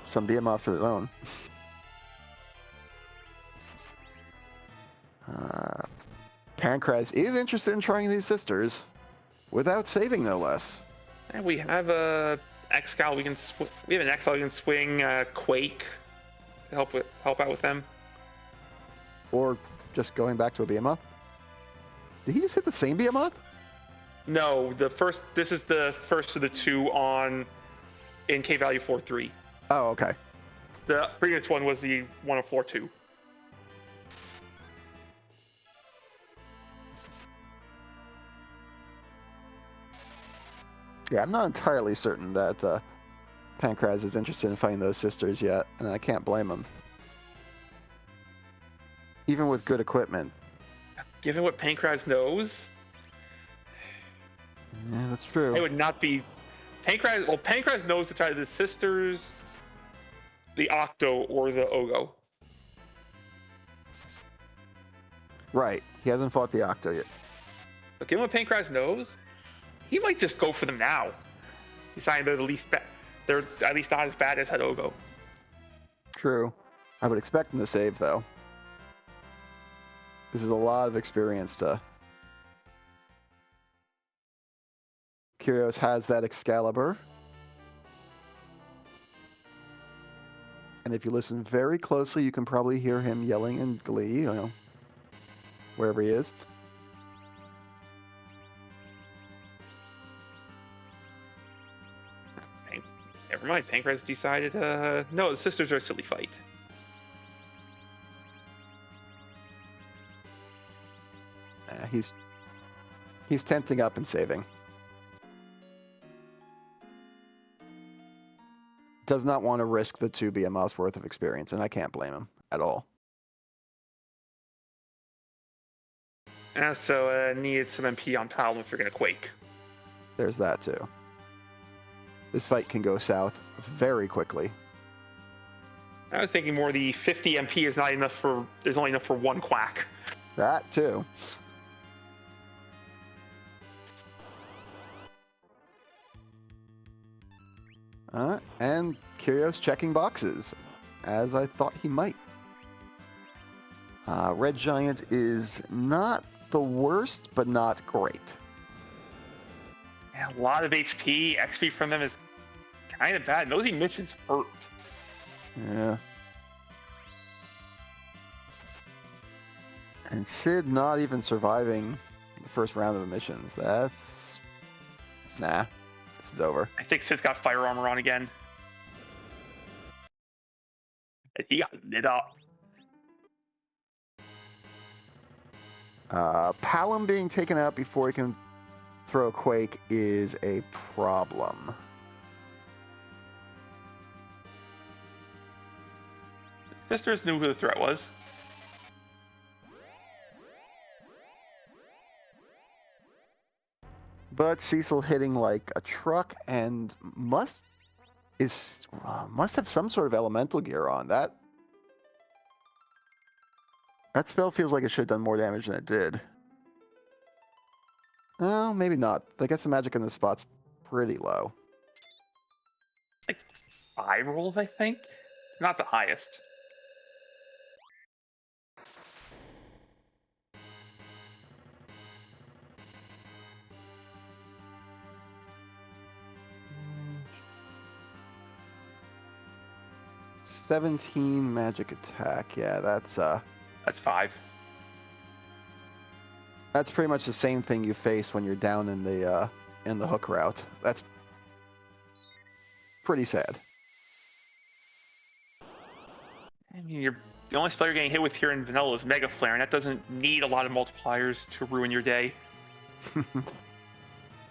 [SPEAKER 2] some BMFs of his own. Pancraz is interested in trying these sisters without saving, no less.
[SPEAKER 1] And we have a Excal. We have an Excal we can swing Quake to help out with them.
[SPEAKER 2] Or just going back to a BMF. Did he just hit the same BMF?
[SPEAKER 1] No, this is the first of the two in K value 4-3.
[SPEAKER 2] Oh, okay.
[SPEAKER 1] The previous one was the one of 4-2.
[SPEAKER 2] Yeah, I'm not entirely certain that Pancraz is interested in fighting those sisters yet, and I can't blame him. Even with good equipment.
[SPEAKER 1] Given what Pancraz knows,
[SPEAKER 2] yeah, that's true.
[SPEAKER 1] it would not be Pancraz. Well, Pancraz knows it's either the sisters, the Octo, or the Ogo.
[SPEAKER 2] Right. He hasn't fought the Octo yet.
[SPEAKER 1] But given what Pancraz knows, he might just go for them now. He's saying they're they're at least not as bad as that Ogo.
[SPEAKER 2] True. I would expect him to save, though. This is a lot of experience to... Kyrios has that Excalibur. And if you listen very closely, you can probably hear him yelling in glee, wherever he is.
[SPEAKER 1] Never mind, Pancraz decided, no, the sisters are a silly fight.
[SPEAKER 2] He's tenting up and saving. Does not want to risk the 2 BMLs worth of experience, and I can't blame him at all.
[SPEAKER 1] So needed some MP on Palom if you're going to Quake.
[SPEAKER 2] There's that, too. This fight can go south very quickly.
[SPEAKER 1] I was thinking more the 50 MP is only enough for 1 Quack.
[SPEAKER 2] That, too. And Kyrios checking boxes, as I thought he might. Red Giant is not the worst, but not great.
[SPEAKER 1] Yeah, a lot of HP. XP from them is kind of bad. Those emissions hurt.
[SPEAKER 2] Yeah. And Sid not even surviving the first round of emissions. That's... Nah. This is over.
[SPEAKER 1] I think Sid's got fire armor on again. And he got lit up.
[SPEAKER 2] Palom being taken out before he can throw a Quake is a problem.
[SPEAKER 1] Sisters knew who the threat was.
[SPEAKER 2] But Cecil hitting like a truck and must have some sort of elemental gear on. That spell feels like it should have done more damage than it did. Oh, maybe not. I guess the magic in this spot's pretty low.
[SPEAKER 1] Like 5 rolls, I think. Not the highest.
[SPEAKER 2] $17 magic attack. Yeah, that's
[SPEAKER 1] 5.
[SPEAKER 2] That's pretty much the same thing you face when you're down in the hook route. That's pretty sad.
[SPEAKER 1] I mean, the only spell you're getting hit with here in vanilla is Mega Flare, and that doesn't need a lot of multipliers to ruin your day.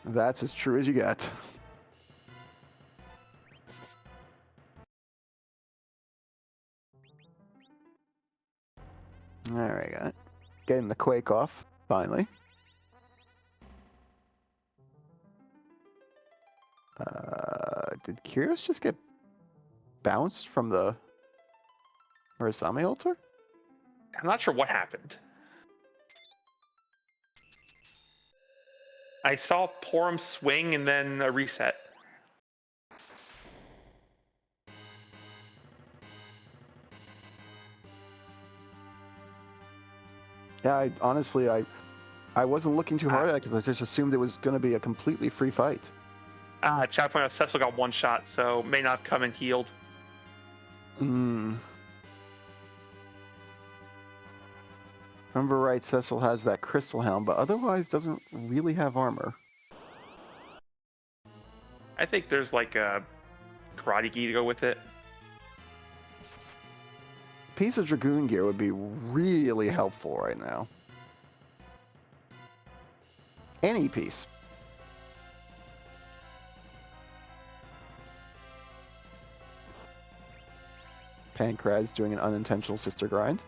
[SPEAKER 2] That's as true as you get. Alright, getting the Quake off, finally. Did Kyrios just get bounced from the Murasame altar?
[SPEAKER 1] I'm not sure what happened. I saw Porum swing and then a reset.
[SPEAKER 2] Yeah, honestly, I wasn't looking too hard at it because I just assumed it was going to be a completely free fight.
[SPEAKER 1] Chat point out Cecil got one shot, so may not come in healed.
[SPEAKER 2] Remember right, Cecil has that crystal helm, but otherwise doesn't really have armor.
[SPEAKER 1] I think there's like a karate gi to go with it.
[SPEAKER 2] Piece of Dragoon gear would be really helpful right now. Any piece. Pancraz doing an unintentional sister grind.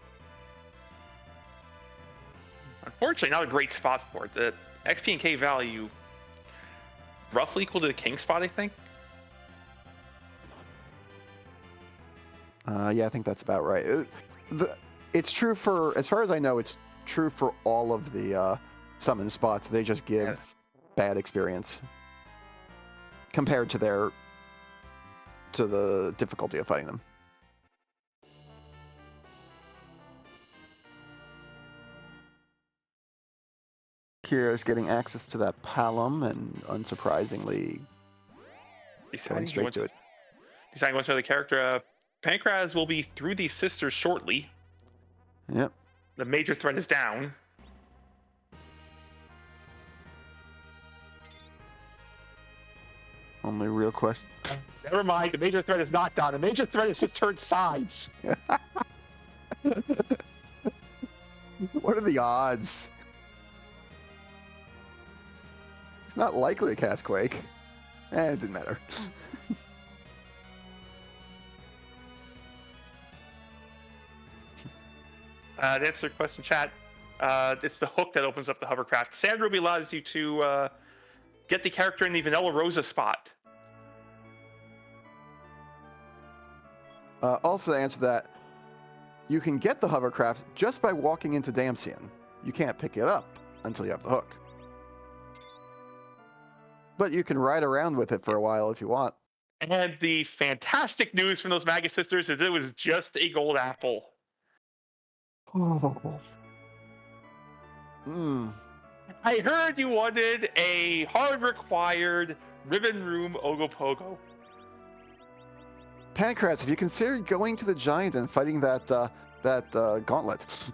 [SPEAKER 1] Unfortunately, not a great spot for it. The XP and K value roughly equal to the king spot, I think.
[SPEAKER 2] Yeah, I think that's about right. It's true for, as far as I know, it's true for all of the summon spots. They just give bad experience compared to the difficulty of fighting them. Kira's getting access to that Palom and unsurprisingly going straight to it.
[SPEAKER 1] Deciding what's the character. Pancraz will be through these sisters shortly.
[SPEAKER 2] Yep.
[SPEAKER 1] The major threat is down.
[SPEAKER 2] Only real quest.
[SPEAKER 1] Never mind, the major threat is not down. The major threat is just turned sides.
[SPEAKER 2] What are the odds? It's not likely to cast Quake. It didn't matter.
[SPEAKER 1] To answer your question, chat, it's the hook that opens up the hovercraft. Sand Ruby allows you to get the character in the Vanilla Rosa spot.
[SPEAKER 2] Also, to answer that, you can get the hovercraft just by walking into Damcian. You can't pick it up until you have the hook. But you can ride around with it for a while if you want.
[SPEAKER 1] And the fantastic news from those Magga Sisters is it was just a gold apple.
[SPEAKER 2] Oh.
[SPEAKER 1] I heard you wanted a hard-required Ribbon Room Ogopogo.
[SPEAKER 2] Pancraz, have you considered going to the Giant and fighting that gauntlet?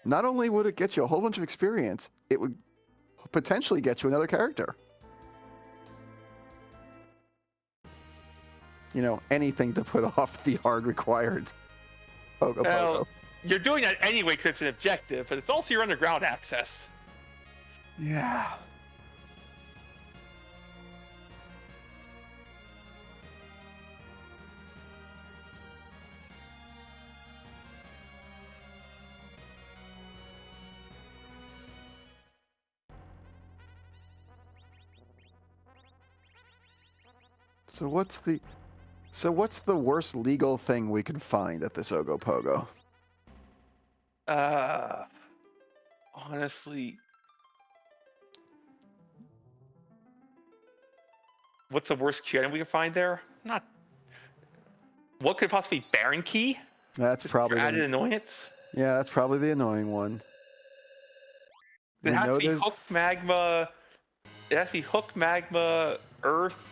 [SPEAKER 2] Not only would it get you a whole bunch of experience, it would potentially get you another character. You know, anything to put off the hard required Ogopogo.
[SPEAKER 1] Well, you're doing that anyway because it's an objective, but it's also your underground access.
[SPEAKER 2] Yeah. So what's the worst legal thing we can find at this Ogopogo?
[SPEAKER 1] Honestly, what's the worst key item we can find there? Not. What could possibly be Baron Key?
[SPEAKER 2] That's probably
[SPEAKER 1] added annoyance.
[SPEAKER 2] Yeah, that's probably the annoying one.
[SPEAKER 1] It has to be Hook Magma. It has to be Hook Magma, Earth,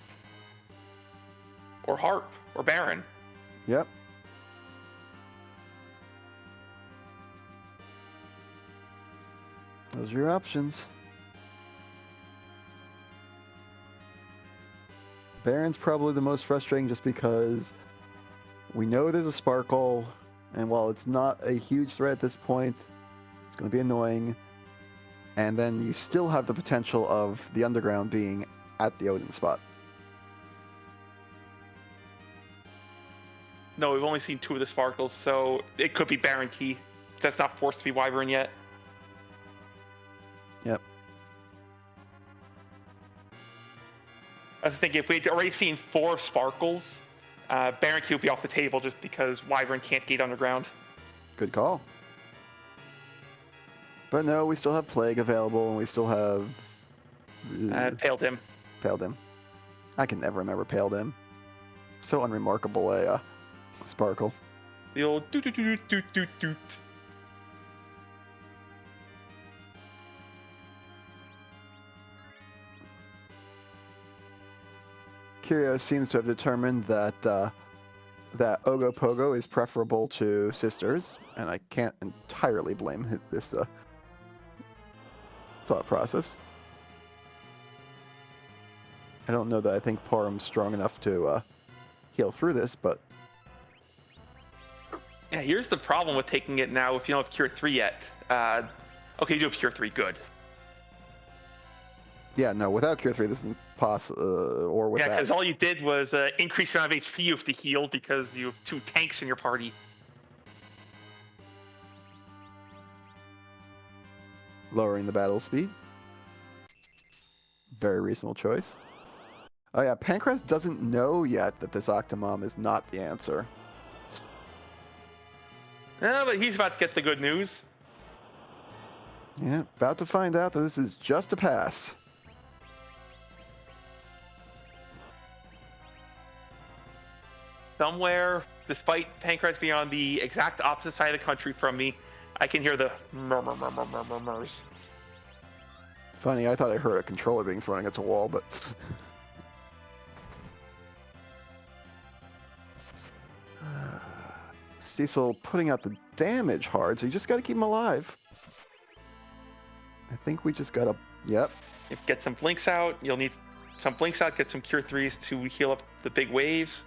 [SPEAKER 1] or Harp, or Baron.
[SPEAKER 2] Yep. Those are your options. Baron's probably the most frustrating just because we know there's a Sparkle. And while it's not a huge threat at this point, it's going to be annoying. And then you still have the potential of the underground being at the Odin spot.
[SPEAKER 1] No, we've only seen 2 of the sparkles, so it could be Baron Key. That's not forced to be Wyvern yet.
[SPEAKER 2] Yep.
[SPEAKER 1] I was thinking if we had already seen 4 sparkles, Baron Key would be off the table just because Wyvern can't gate underground.
[SPEAKER 2] Good call. But no, we still have Plague available, and we still have...
[SPEAKER 1] Tailed him.
[SPEAKER 2] Paled him. I can never remember Paled him. So unremarkable a sparkle.
[SPEAKER 1] The old doot doot doot doot doot doot.
[SPEAKER 2] Curio seems to have determined that that Ogopogo is preferable to Sisters, and I can't entirely blame this thought process. I don't know that I think Parham's strong enough to heal through this, but...
[SPEAKER 1] Yeah, here's the problem with taking it now if you don't have Cure 3 yet. Okay, you do have Cure 3, good.
[SPEAKER 2] Yeah, no, without Cure 3, this isn't possible, or with
[SPEAKER 1] Yeah,
[SPEAKER 2] that.
[SPEAKER 1] because all you did was increase the amount of HP you have to heal because you have 2 tanks in your party.
[SPEAKER 2] Lowering the battle speed. Very reasonable choice. Oh yeah, Pancras doesn't know yet that this Octomom is not the answer.
[SPEAKER 1] But he's about to get the good news.
[SPEAKER 2] Yeah, about to find out that this is just a pass.
[SPEAKER 1] Somewhere, despite Pancras being on the exact opposite side of the country from me, I can hear the murmurs.
[SPEAKER 2] Funny, I thought I heard a controller being thrown against a wall, but... Cecil putting out the damage hard, so you just gotta keep him alive. I think we just gotta... Yep.
[SPEAKER 1] Get some blinks out. You'll need some blinks out, get some Cure 3s to heal up the big waves.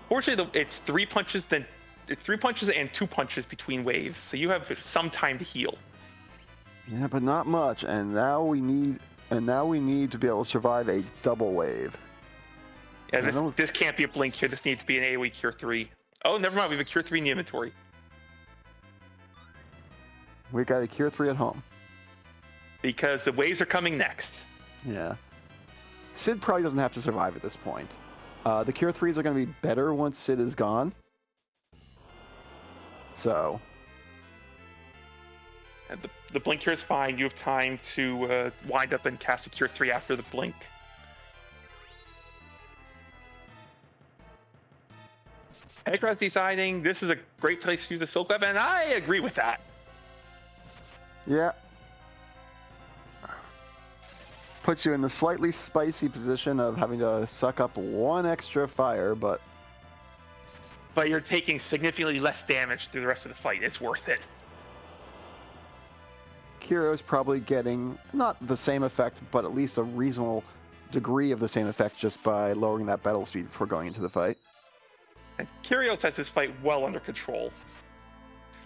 [SPEAKER 1] Fortunately, it's 3 punches, then it's 3 punches and 2 punches between waves, so you have some time to heal.
[SPEAKER 2] Yeah, but not much, and now we need to be able to survive a double wave.
[SPEAKER 1] Yeah, this can't be a blink here. This needs to be an AoE Cure 3. Oh, never mind. We have a Cure 3 in the inventory.
[SPEAKER 2] We got a Cure 3 at home.
[SPEAKER 1] Because the waves are coming next.
[SPEAKER 2] Yeah. Sid probably doesn't have to survive at this point. The Cure 3s are going to be better once Sid is gone. So...
[SPEAKER 1] And the blink here is fine. You have time to wind up and cast a Cure 3 after the blink. Pancras deciding this is a great place to use the Silk Web, and I agree with that.
[SPEAKER 2] Yeah. Puts you in the slightly spicy position of having to suck up 1 extra fire, but...
[SPEAKER 1] But you're taking significantly less damage through the rest of the fight. It's worth it.
[SPEAKER 2] Curio's probably getting not the same effect, but at least a reasonable degree of the same effect just by lowering that battle speed before going into the fight.
[SPEAKER 1] And Kyrios has this fight well under control.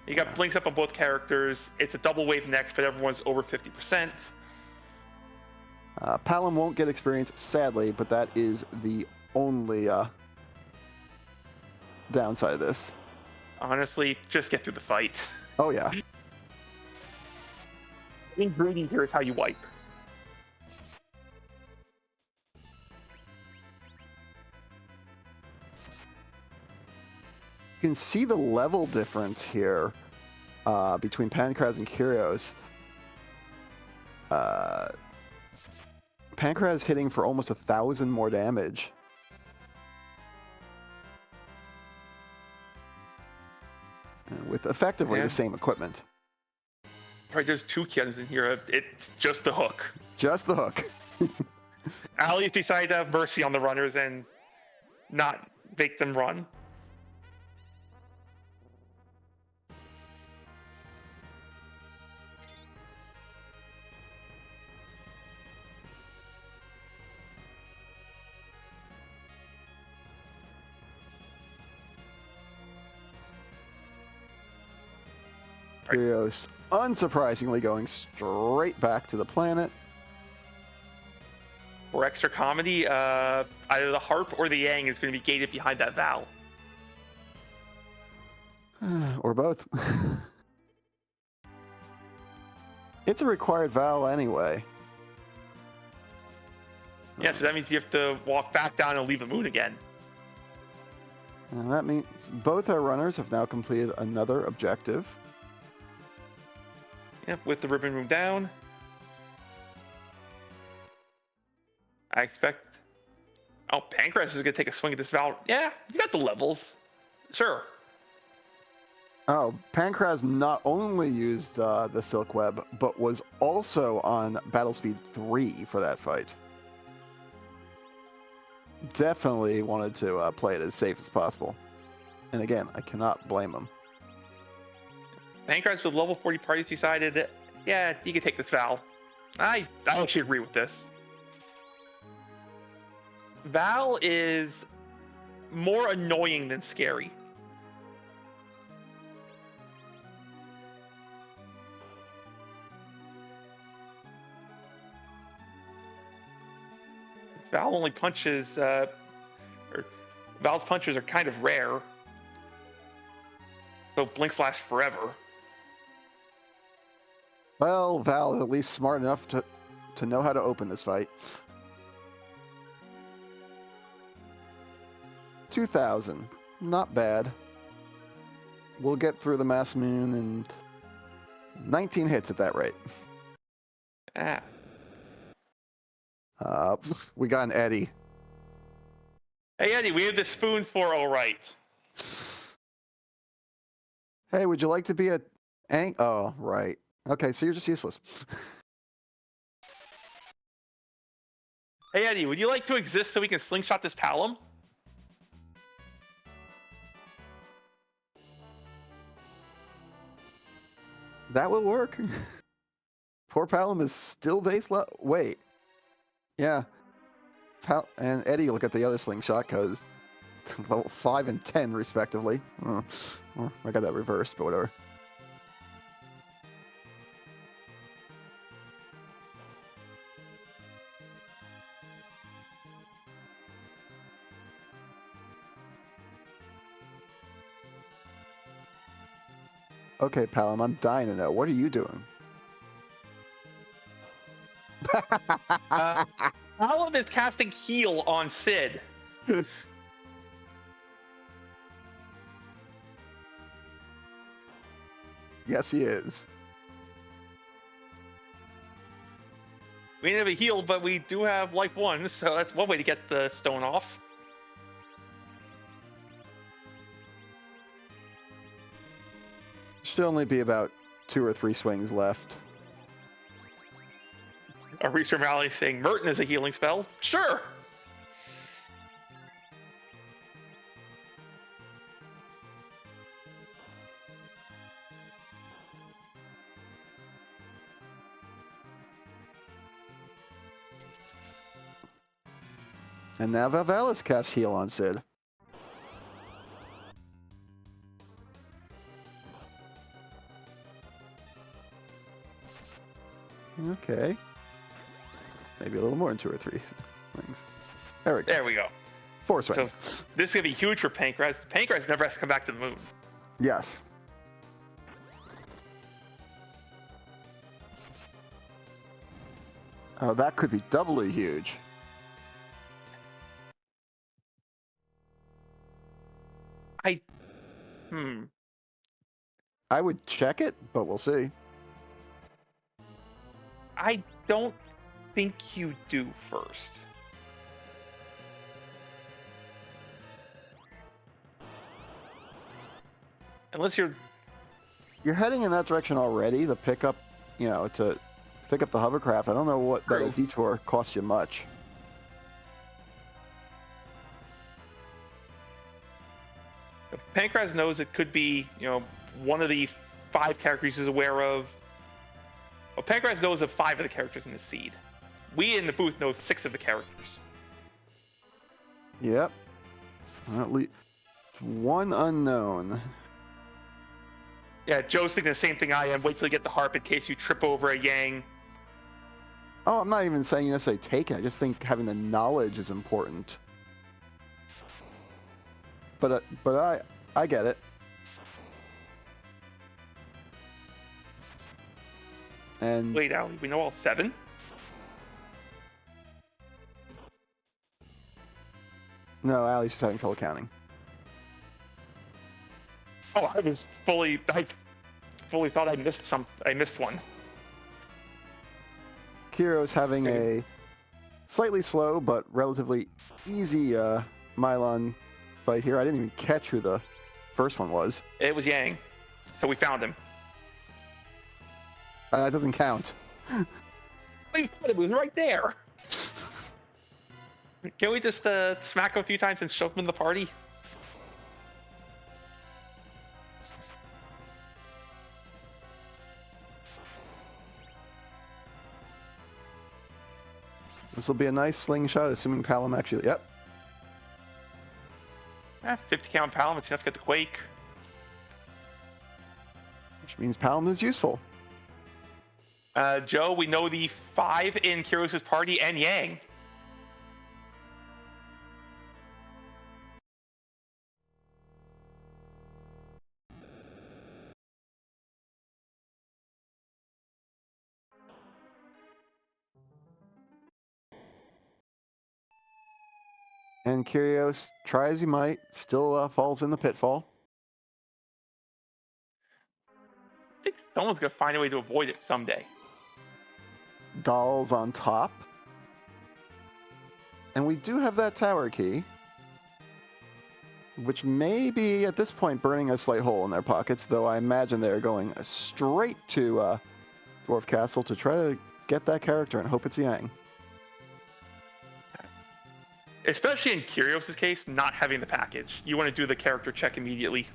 [SPEAKER 1] You got blinks up on both characters. It's a double wave next, but everyone's over 50%.
[SPEAKER 2] Palom won't get experience, sadly, but that is the only downside of this.
[SPEAKER 1] Honestly, just get through the fight.
[SPEAKER 2] Oh, yeah.
[SPEAKER 1] Being greedy here is how you wipe.
[SPEAKER 2] You can see the level difference here between Pancras and Kyrios. Pancras hitting for almost 1,000 more damage. With effectively the same equipment.
[SPEAKER 1] Right, there's 2 Kians in here. It's just the hook.
[SPEAKER 2] Just the hook.
[SPEAKER 1] Ali's decided to have mercy on the runners and not make them run.
[SPEAKER 2] Trios, unsurprisingly, going straight back to the planet.
[SPEAKER 1] For extra comedy, either the harp or the yang is going to be gated behind that Val.
[SPEAKER 2] Or both. It's a required vowel anyway.
[SPEAKER 1] Yeah, so that means you have to walk back down and leave the moon again.
[SPEAKER 2] And that means both our runners have now completed another objective.
[SPEAKER 1] Yep, with the ribbon room down. I expect... Oh, Pancras is going to take a swing at this Val. Yeah, you got the levels. Sure.
[SPEAKER 2] Oh, Pancras not only used the Silk Web, but was also on Battle Speed 3 for that fight. Definitely wanted to play it as safe as possible. And again, I cannot blame him.
[SPEAKER 1] Pancras with level 40 parties decided that, yeah, you can take this Val. I actually agree with this. Val is more annoying than scary. Val only punches, or Val's punches are kind of rare. So blinks last forever.
[SPEAKER 2] Well, Val is at least smart enough to know how to open this fight. 2,000. Not bad. We'll get through the Mass Moon in 19 hits at that rate.
[SPEAKER 1] Ah.
[SPEAKER 2] We got an Eddie.
[SPEAKER 1] Hey, Eddie, we have the spoon for all right.
[SPEAKER 2] Hey, would you like to be a... Oh, right. Okay, so you're just useless.
[SPEAKER 1] Hey, Eddie, would you like to exist so we can slingshot this Palom?
[SPEAKER 2] That will work. Poor Palom is still base level. Wait. Yeah. And Eddie, look at the other slingshot, because level 5 and 10, respectively. Or I got that reversed, but whatever. Okay, Palom, I'm dying to know. What are you doing?
[SPEAKER 1] Palom is casting heal on Sid.
[SPEAKER 2] Yes, he is.
[SPEAKER 1] We didn't have a heal, but we do have life 1, so that's one way to get the stone off.
[SPEAKER 2] Should only be about 2 or 3 swings left.
[SPEAKER 1] A Reacher Rally saying Merton is a healing spell. Sure.
[SPEAKER 2] And now Valvalis casts heal on Sid. Okay. Maybe a little more than 2 or 3 swings. There we go.
[SPEAKER 1] There we go.
[SPEAKER 2] 4 swings.
[SPEAKER 1] So this is going to be huge for Pancras. Pancras never has to come back to the moon.
[SPEAKER 2] Yes. Oh, that could be doubly huge. I would check it, but we'll see.
[SPEAKER 1] I don't think you do first. Unless you're
[SPEAKER 2] heading in that direction already to pick up, to pick up the hovercraft. I don't know what that a detour costs you much.
[SPEAKER 1] Pancras knows it could be, one of the 5 characters he's aware of. Well, Pancras knows of 5 of the characters in the seed. We in the booth know 6 of the characters.
[SPEAKER 2] Yep. At least one unknown.
[SPEAKER 1] Yeah, Joe's thinking the same thing I am. Wait till you get the harp in case you trip over a Yang.
[SPEAKER 2] Oh, I'm not even saying you necessarily take it. I just think having the knowledge is important. But I get it. And
[SPEAKER 1] Wait, Allie, we know all 7?
[SPEAKER 2] no, Allie's just having trouble counting.
[SPEAKER 1] Oh, I fully thought I missed one.
[SPEAKER 2] Kiro's having a slightly slow but relatively easy Mylon fight here. I didn't even catch who the first one was.
[SPEAKER 1] It was Yang, so we found him.
[SPEAKER 2] That doesn't count.
[SPEAKER 1] We thought it was right there. Can we just smack him a few times and shove him in the party?
[SPEAKER 2] This will be a nice slingshot, assuming Palom actually... Yep.
[SPEAKER 1] 50 count Palom, it's enough to get the Quake.
[SPEAKER 2] Which means Palom is useful.
[SPEAKER 1] Joe, we know the 5 in Kyros' party and Yang.
[SPEAKER 2] And Kyrios, try as he might, still falls in the pitfall.
[SPEAKER 1] I think someone's going to find a way to avoid it someday.
[SPEAKER 2] Gall's on top. And we do have that tower key, which may be, at this point, burning a slight hole in their pockets, though I imagine they're going straight to Dwarf Castle to try to get that character and hope it's Yang.
[SPEAKER 1] Especially in Kyrios' case, not having the package. You want to do the character check immediately.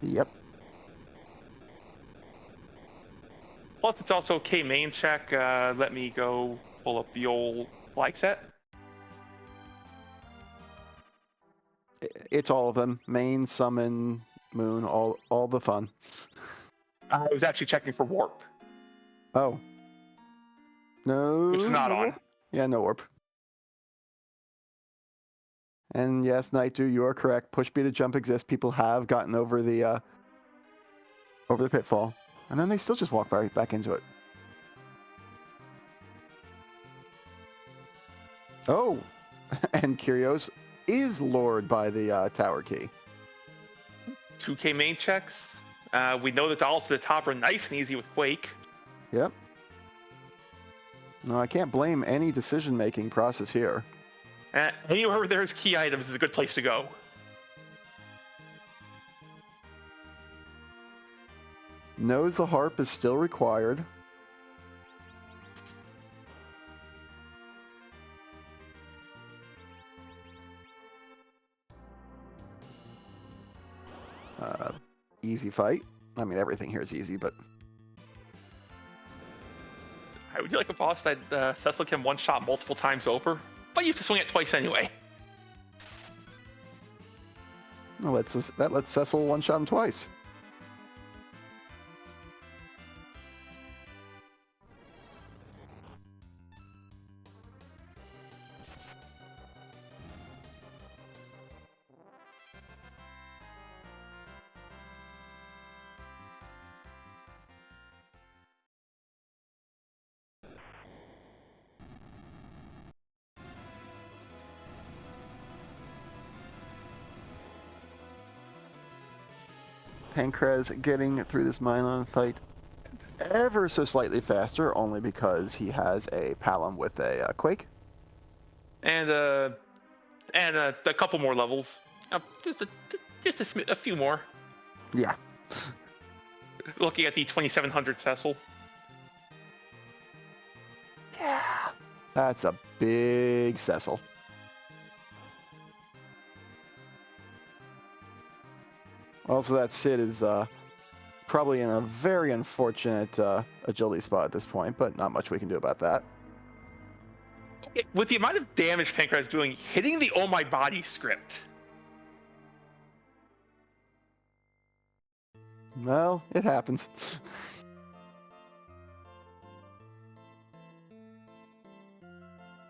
[SPEAKER 2] Yep.
[SPEAKER 1] Plus, it's also K main check. Let me go pull up the old flag set.
[SPEAKER 2] It's all of them. Main, summon, moon, all the fun.
[SPEAKER 1] I was actually checking for warp.
[SPEAKER 2] Oh. No.
[SPEAKER 1] Which is not
[SPEAKER 2] no
[SPEAKER 1] on.
[SPEAKER 2] Warp? Yeah, no warp. And yes, Night Dew, you are correct. Push B to jump exists. People have gotten over the pitfall. And then they still just walk right back into it. Oh! And Kyrios is lured by the tower key.
[SPEAKER 1] 2K main checks. We know the dolls to the top are nice and easy with Quake.
[SPEAKER 2] Yep. No, I can't blame any decision-making process here.
[SPEAKER 1] Anywhere where there's key items is a good place to go.
[SPEAKER 2] Knows the harp is still required. Easy fight. I mean, everything here is easy, but...
[SPEAKER 1] I would like a boss that Cecil can one-shot multiple times over, but you have to swing it twice anyway.
[SPEAKER 2] That lets Cecil one-shot him twice. Pancrez getting through this Mylon fight ever so slightly faster, only because he has a Palom with a Quake.
[SPEAKER 1] And a couple more levels. Just a few more.
[SPEAKER 2] Yeah.
[SPEAKER 1] Looking at the 2700 Cecil.
[SPEAKER 2] Yeah. That's a big Cecil. Also, that Sid is probably in a very unfortunate agility spot at this point, but not much we can do about that.
[SPEAKER 1] With the amount of damage Pancrez is doing, hitting the Oh My Body script.
[SPEAKER 2] Well, it happens.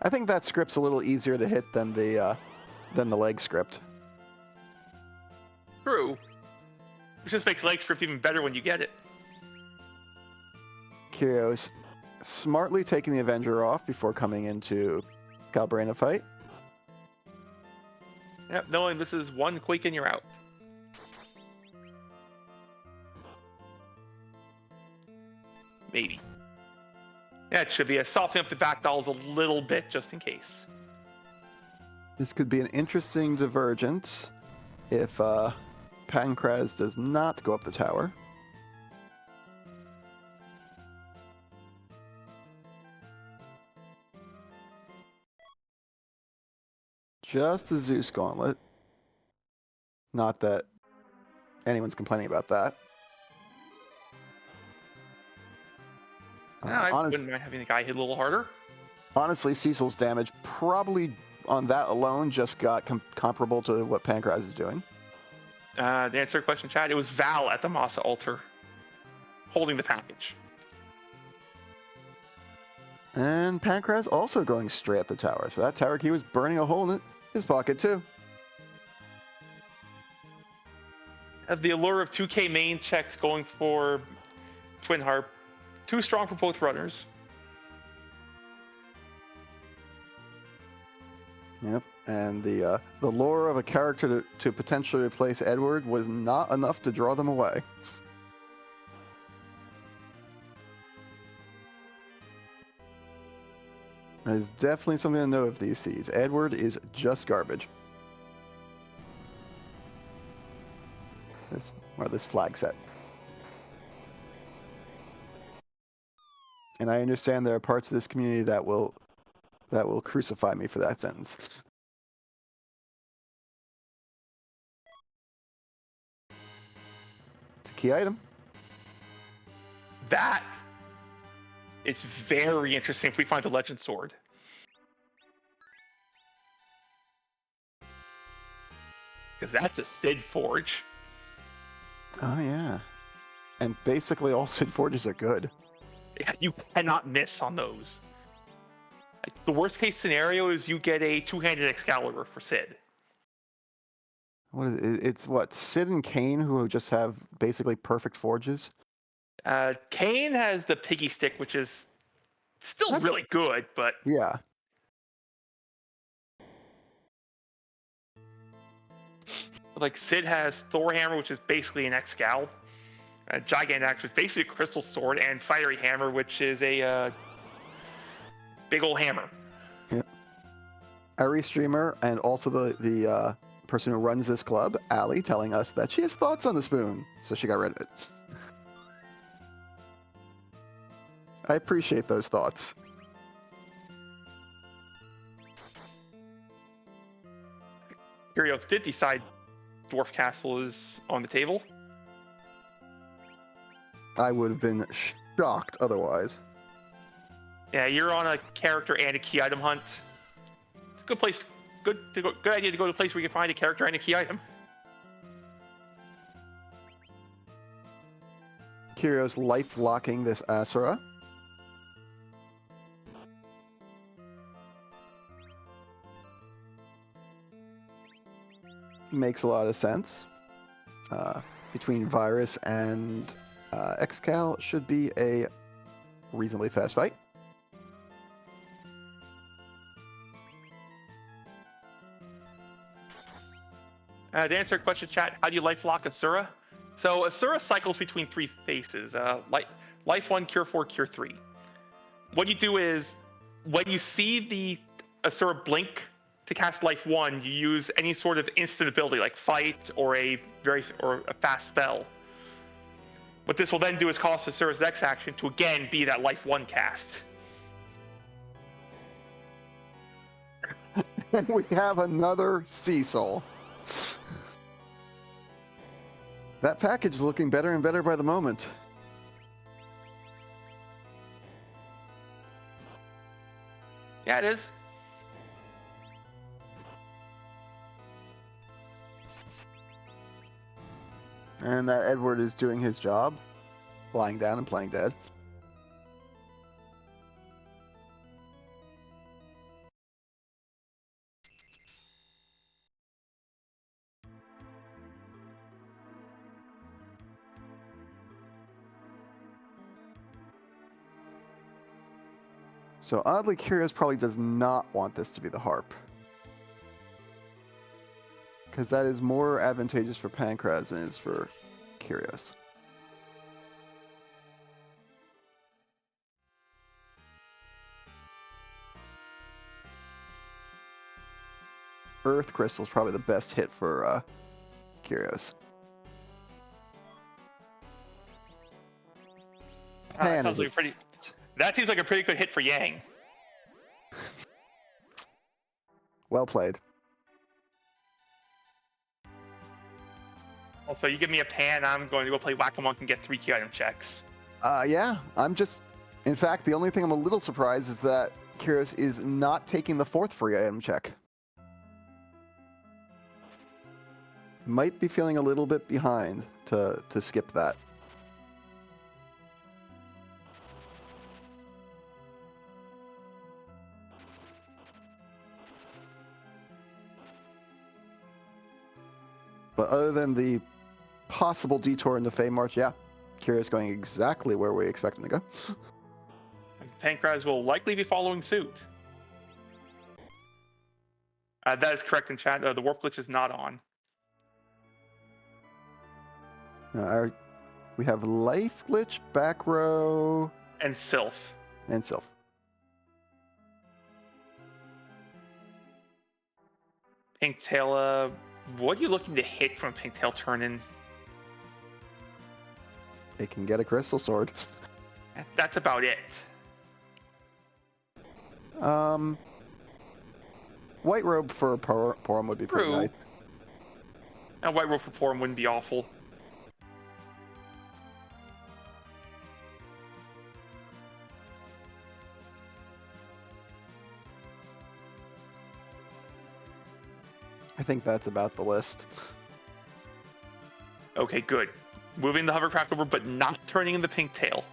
[SPEAKER 2] I think that script's a little easier to hit than the leg script.
[SPEAKER 1] True. Which just makes leg script even better when you get it.
[SPEAKER 2] Kyrios smartly taking the Avenger off before coming into Galbraina fight.
[SPEAKER 1] Yep, knowing this is one quake and you're out. Maybe. Yeah, it should be a softening up the back dolls a little bit just in case.
[SPEAKER 2] This could be an interesting divergence if Pancraz does not go up the tower. Just a Zeus gauntlet. Not that anyone's complaining about that.
[SPEAKER 1] I wouldn't mind having the guy hit a little harder.
[SPEAKER 2] Honestly, Cecil's damage probably on that alone just got comparable to what Pancraz is doing.
[SPEAKER 1] To answer your question, Chad, it was Val at the Masa altar holding the package.
[SPEAKER 2] And Pancraz also going straight up the tower. So that tower key was burning a hole in his pocket too.
[SPEAKER 1] As the allure of 2K main checks going for Twin Harp, too strong for both runners.
[SPEAKER 2] Yep, and the lure of a character to potentially replace Edward was not enough to draw them away. That is definitely something to know of these seeds. Edward is just garbage. This flag set. And I understand there are parts of this community that will crucify me for that sentence. It's a key item.
[SPEAKER 1] That is very interesting if we find the Legend Sword. Because that's a Sid Forge.
[SPEAKER 2] Oh, yeah. And basically all Sid Forges are good.
[SPEAKER 1] Yeah, you cannot miss on those. Like, the worst case scenario is you get a two-handed Excalibur for Sid.
[SPEAKER 2] What is it? It's what, Sid and Kane who just have basically perfect forges?
[SPEAKER 1] Kane has the piggy stick, which is still really good, but...
[SPEAKER 2] Yeah.
[SPEAKER 1] Like, Sid has Thor Hammer, which is basically an Excal. Gigant Axe, which is basically a crystal sword, and Fiery Hammer, which is a big old hammer.
[SPEAKER 2] Yep. Every streamer and also the person who runs this club, Allie, telling us that she has thoughts on the spoon, so she got rid of it. I appreciate those thoughts.
[SPEAKER 1] Kyrios did decide Dwarf Castle is on the table.
[SPEAKER 2] I would have been shocked otherwise.
[SPEAKER 1] Yeah, you're on a character and a key item hunt. It's a good place. Good idea to go to a place where you can find a character and a key item.
[SPEAKER 2] Kyrios life locking this Asura. Makes a lot of sense. Between Virus and Excal should be a reasonably fast fight.
[SPEAKER 1] To answer your question, chat, how do you life lock Asura? So Asura cycles between three phases. Life 1, Cure 4, Cure 3. What you do is, when you see the Asura blink to cast Life 1, you use any sort of instant ability like Fight or a fast spell. What this will then do is cost Asura's next action to again be that Life 1 cast.
[SPEAKER 2] And we have another Cecil. That package is looking better and better by the moment.
[SPEAKER 1] Yeah, it is.
[SPEAKER 2] And that Edward is doing his job, lying down and playing dead. So oddly, Curious probably does not want this to be the harp. Because that is more advantageous for Pancraz than it is for Curious. Earth Crystal is probably the best hit for Curious.
[SPEAKER 1] That seems like a pretty good hit for Yang.
[SPEAKER 2] Well played.
[SPEAKER 1] Also, you give me a pan, I'm going to go play Whack-A-Monk and get 3 key item checks.
[SPEAKER 2] Yeah, in fact, the only thing I'm a little surprised is that Curious is not taking the 4th free item check. Might be feeling a little bit behind to skip that. But other than the possible detour into Fey March, yeah, Curious going exactly where we expect him to go.
[SPEAKER 1] Pancraz will likely be following suit. That is correct in chat. The warp glitch is not on.
[SPEAKER 2] We have Life Glitch, Back Row,
[SPEAKER 1] And Sylph.
[SPEAKER 2] and Sylph.
[SPEAKER 1] Pinktail, what are you looking to hit from Pinktail turn-in?
[SPEAKER 2] It can get a Crystal Sword.
[SPEAKER 1] That's about it.
[SPEAKER 2] White Robe for Porum would be pretty
[SPEAKER 1] True.
[SPEAKER 2] nice.
[SPEAKER 1] And White Rope for Porum wouldn't be awful.
[SPEAKER 2] I think that's about the list.
[SPEAKER 1] Okay, good. Moving the hovercraft over, but not turning in the Pinktail.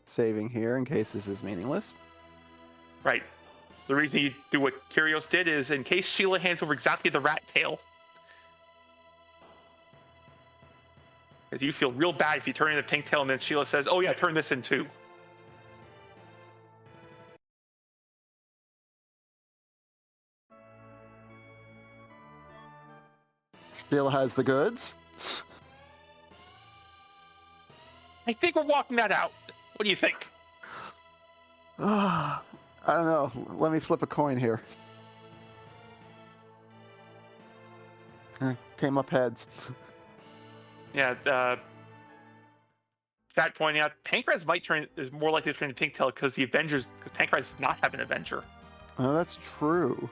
[SPEAKER 2] Saving here in case this is meaningless.
[SPEAKER 1] Right. The reason you do what Curios did is in case Sheila hands over exactly the rat tail. Because you feel real bad if you turn in the Pinktail and then Sheila says, oh yeah, turn this in too.
[SPEAKER 2] Sheila has the goods.
[SPEAKER 1] I think we're walking that out. What do you think?
[SPEAKER 2] I don't know. Let me flip a coin here. Came up heads.
[SPEAKER 1] Yeah, chat pointing out Pancraz is more likely to turn to Pinktail because Pancraz does not have an Avenger.
[SPEAKER 2] Oh, that's true.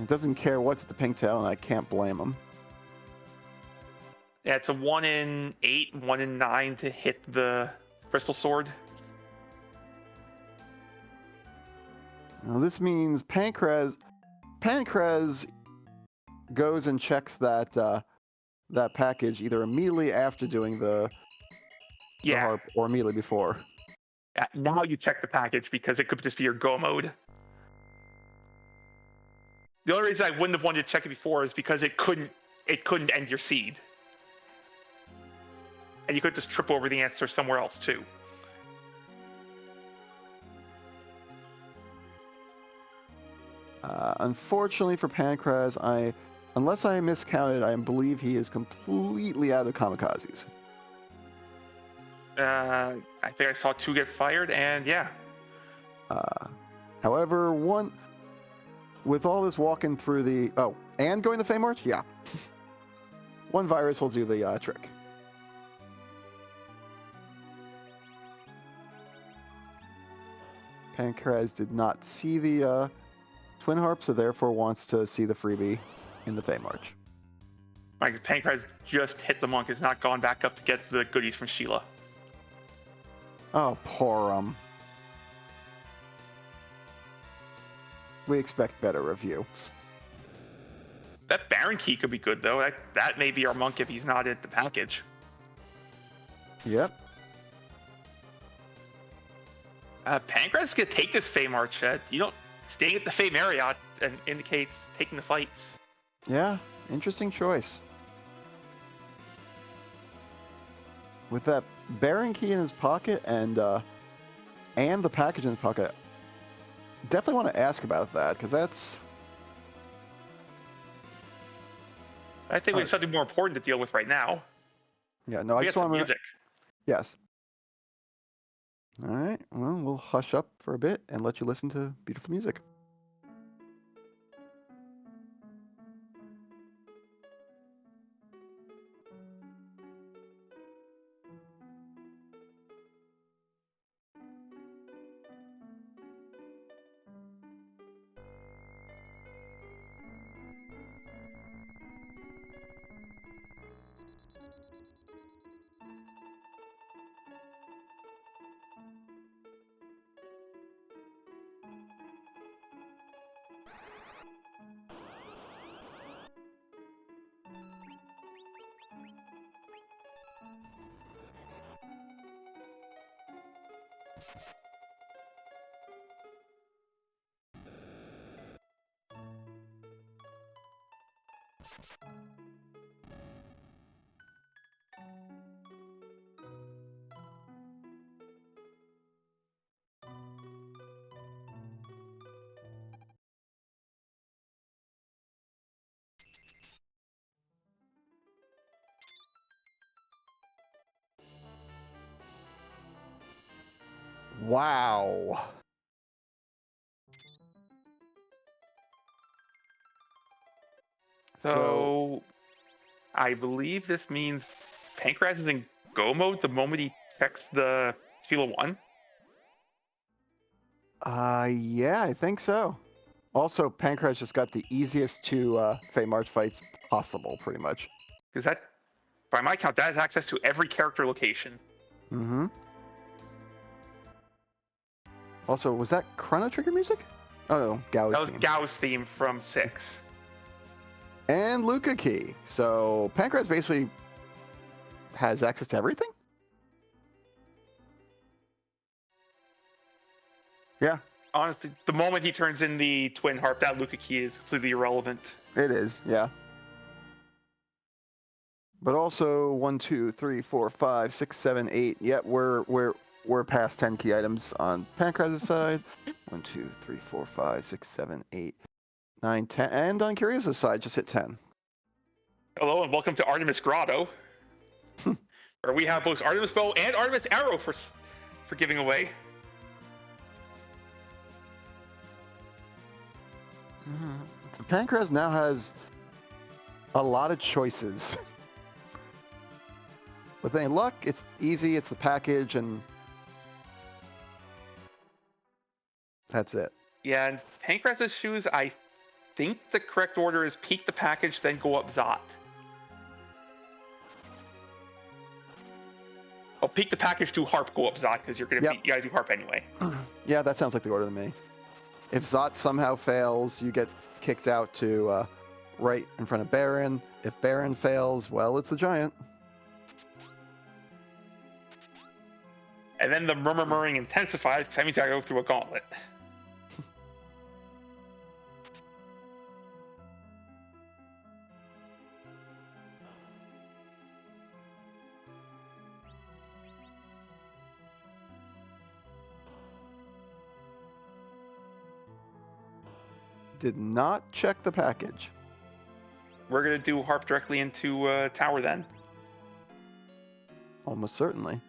[SPEAKER 2] It doesn't care what's at the Pinktail, and I can't blame him.
[SPEAKER 1] Yeah, it's a 1 in 8, 1 in 9 to hit the Crystal Sword.
[SPEAKER 2] Now, this means Pancraz goes and checks that package either immediately after doing the harp or immediately before.
[SPEAKER 1] Yeah, now you check the package because it could just be your go mode. The only reason I wouldn't have wanted to check it before is because it couldn't end your seed. And you could just trip over the answer somewhere else too.
[SPEAKER 2] Unfortunately for Pancraz, unless I miscounted, I believe he is completely out of kamikazes.
[SPEAKER 1] I think I saw 2 get fired, and yeah.
[SPEAKER 2] However, with all this walking through and going to Fey March, yeah. One virus will do the trick. Pancraz did not see the Twin Harp, so therefore wants to see the freebie in the Fey March.
[SPEAKER 1] Like, Pancraz just hit the monk, has not gone back up to get the goodies from Sheila.
[SPEAKER 2] Oh, poor We expect better of you.
[SPEAKER 1] That Baron key could be good though. That may be our monk if he's not at the package.
[SPEAKER 2] Yep.
[SPEAKER 1] Pancras could take this Fey March. You don't staying at the Fey Marriott and indicates taking the fights.
[SPEAKER 2] Yeah, interesting choice. With that Baron key in his pocket and the package in his pocket, definitely want to ask about that because that's.
[SPEAKER 1] I think we have something more important to deal with right now.
[SPEAKER 2] Yeah, no, I just want
[SPEAKER 1] music.
[SPEAKER 2] Yes. All right. Well, we'll hush up for a bit and let you listen to beautiful music. Wow.
[SPEAKER 1] So I believe this means Pancras is in go mode the moment he checks the Sheila 1.
[SPEAKER 2] Yeah, I think so. Also, Pancras just got the easiest two Fey March fights possible, pretty much.
[SPEAKER 1] Because that, by my count, that has access to every character location.
[SPEAKER 2] Mm-hmm. Also, was that Chrono Trigger music? Oh no, Gao's
[SPEAKER 1] That was
[SPEAKER 2] theme.
[SPEAKER 1] Gao's theme from 6.
[SPEAKER 2] And Luca Key. So Pancras basically has access to everything? Yeah.
[SPEAKER 1] Honestly, the moment he turns in the twin harp, that Luca key is completely irrelevant.
[SPEAKER 2] It is, yeah. But also 1, 2, 3, 4, 5, 6, 7, 8. Yep, we're past 10 key items on Pancras' side. 1, 2, 3, 4, 5, 6, 7, 8, 9, 10. And on Curious' side, just hit 10.
[SPEAKER 1] Hello and welcome to Artemis Grotto, where we have both Artemis Bow and Artemis Arrow for giving away.
[SPEAKER 2] So Pancras now has a lot of choices. With any luck, it's easy, it's the package, and that's it.
[SPEAKER 1] Yeah, and Pancras' shoes, I think the correct order is peek the package, then go up Zot. Oh, peek the package, do harp, go up Zot, because you gotta do harp anyway.
[SPEAKER 2] Yeah, that sounds like the order to me. If Zot somehow fails, you get kicked out to right in front of Baron. If Baron fails, well, it's the giant.
[SPEAKER 1] And then the murmuring intensifies, because that means I gotta go through a gauntlet.
[SPEAKER 2] Did not check the package.
[SPEAKER 1] We're gonna do harp directly into tower then.
[SPEAKER 2] Almost certainly.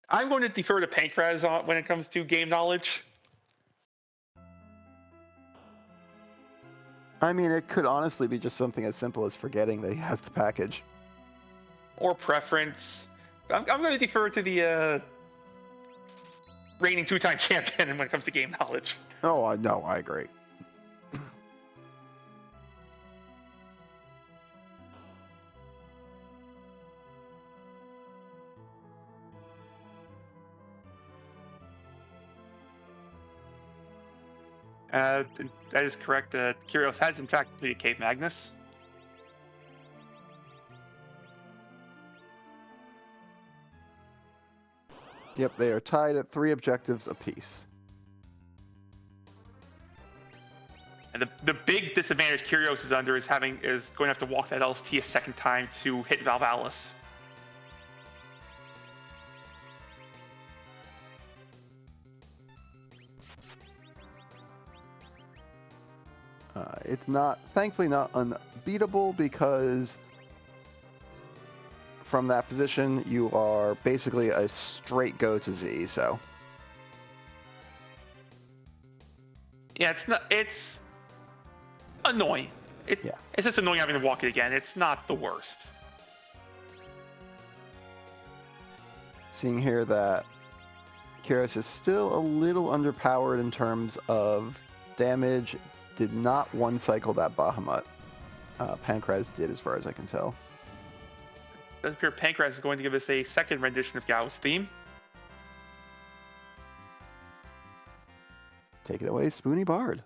[SPEAKER 1] I'm going to defer to Pancras when it comes to game knowledge.
[SPEAKER 2] I mean, it could honestly be just something as simple as forgetting that he has the package.
[SPEAKER 1] Or preference. I'm going to defer to the reigning two-time champion when it comes to game knowledge.
[SPEAKER 2] Oh, no, I agree.
[SPEAKER 1] That is correct. Kyrios has in fact completed Cave Magnus.
[SPEAKER 2] Yep, they are tied at 3 objectives apiece.
[SPEAKER 1] And the big disadvantage Kyrios is under is going to have to walk that LST a second time to hit Valvalis.
[SPEAKER 2] It's thankfully not unbeatable, because from that position you are basically a straight go to Z. So
[SPEAKER 1] yeah, it's annoying. It's just annoying having to walk it again. It's not the worst.
[SPEAKER 2] Seeing here that Kyrios is still a little underpowered in terms of damage. Did not one cycle that Bahamut. Pancraz did, as far as I can tell.
[SPEAKER 1] It does appear Pancraz is going to give us a second rendition of Gao's theme.
[SPEAKER 2] Take it away, Spoony Bard.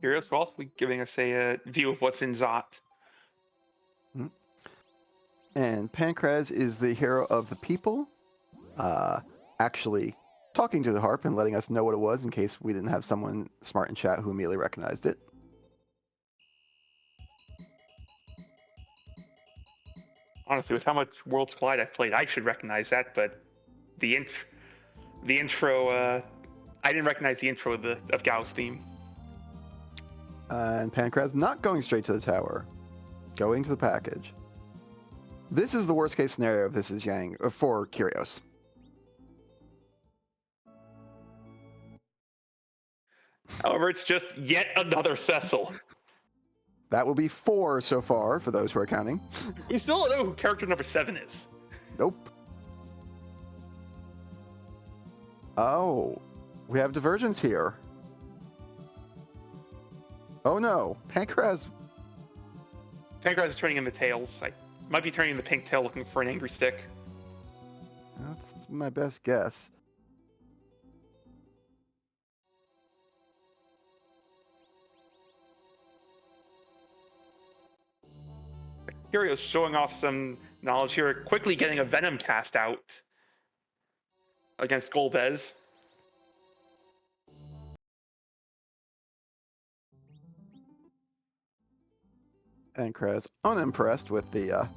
[SPEAKER 1] Kyrios will also be giving us a view of what's in Zot.
[SPEAKER 2] And Pancraz is the hero of the people, actually talking to the harp and letting us know what it was in case we didn't have someone smart in chat who immediately recognized it.
[SPEAKER 1] Honestly, with how much Worlds Collide I've played, I should recognize that, but the intro, I didn't recognize the intro of Gao's theme.
[SPEAKER 2] And Pancraz not going straight to the tower, going to the package. This is the worst case scenario if this is Yang for Kyrios.
[SPEAKER 1] However, it's just yet another Cecil.
[SPEAKER 2] That will be 4 so far for those who are counting.
[SPEAKER 1] We still don't know who character number 7 is.
[SPEAKER 2] Nope. Oh, we have divergence here. Oh no, Pancraz
[SPEAKER 1] is turning in the tails. I might be turning in the pink tail looking for an angry stick.
[SPEAKER 2] That's my best guess.
[SPEAKER 1] Kyrios showing off some knowledge here, quickly getting a Venom cast out against Golbez.
[SPEAKER 2] Pancraz unimpressed with the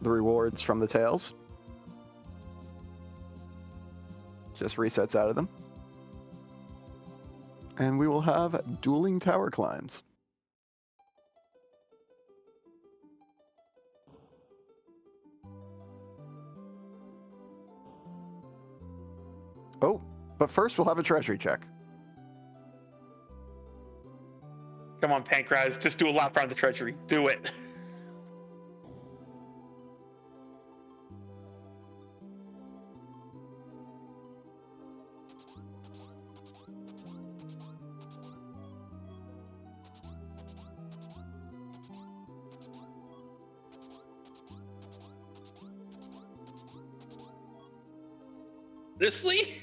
[SPEAKER 2] rewards from the tails. Just resets out of them. And we will have dueling tower climbs. Oh, but first we'll have a treasury check.
[SPEAKER 1] Come on, Pancraz, just do a lap around the treasury. Do it. Honestly,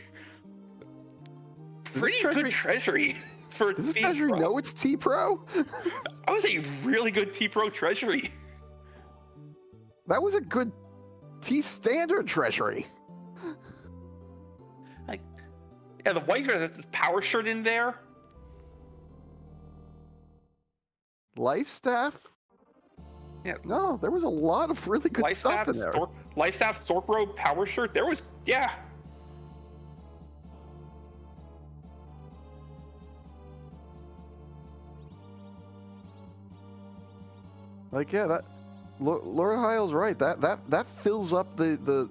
[SPEAKER 1] pretty good treasury. for
[SPEAKER 2] Does this
[SPEAKER 1] Team
[SPEAKER 2] treasury
[SPEAKER 1] Pro.
[SPEAKER 2] know it's T-Pro?
[SPEAKER 1] That was a really good T-Pro treasury.
[SPEAKER 2] That was a good T-standard treasury.
[SPEAKER 1] Like, yeah, the white has the power shirt in there.
[SPEAKER 2] Life staff?
[SPEAKER 1] Yeah.
[SPEAKER 2] No, there was a lot of really good
[SPEAKER 1] Life
[SPEAKER 2] stuff
[SPEAKER 1] staff,
[SPEAKER 2] in there.
[SPEAKER 1] Life staff, Stork Robe, power shirt. There was, yeah.
[SPEAKER 2] Like, yeah, that Laura Heil's right. That fills up the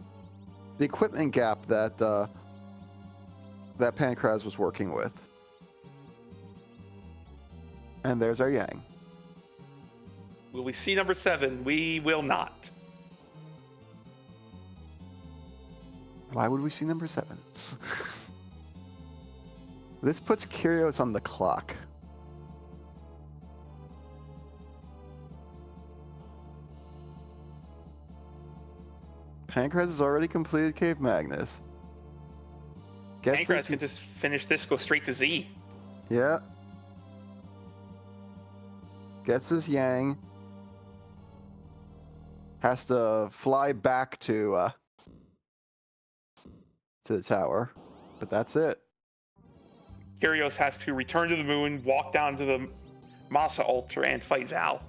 [SPEAKER 2] equipment gap that that Pancraz was working with. And there's our Yang.
[SPEAKER 1] Will we see number 7? We will not.
[SPEAKER 2] Why would we see number 7? This puts Kyrios on the clock. Pancraz has already completed Cave Magnus.
[SPEAKER 1] Pancraz can just finish this, go straight to Z.
[SPEAKER 2] Yeah. Gets his Yang. Has to fly back to the tower, but that's it.
[SPEAKER 1] Kyrios has to return to the moon, walk down to the Masa Ultra, and fight Val.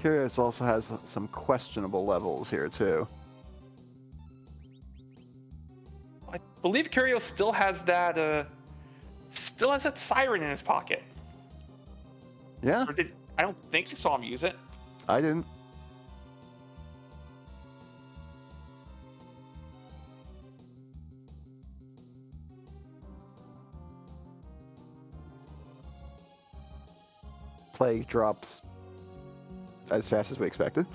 [SPEAKER 2] Kyrios also has some questionable levels here too.
[SPEAKER 1] I believe Kyrios still has that siren in his pocket.
[SPEAKER 2] Yeah,
[SPEAKER 1] I don't think you saw him use it.
[SPEAKER 2] I didn't. Plague drops as fast as we expected.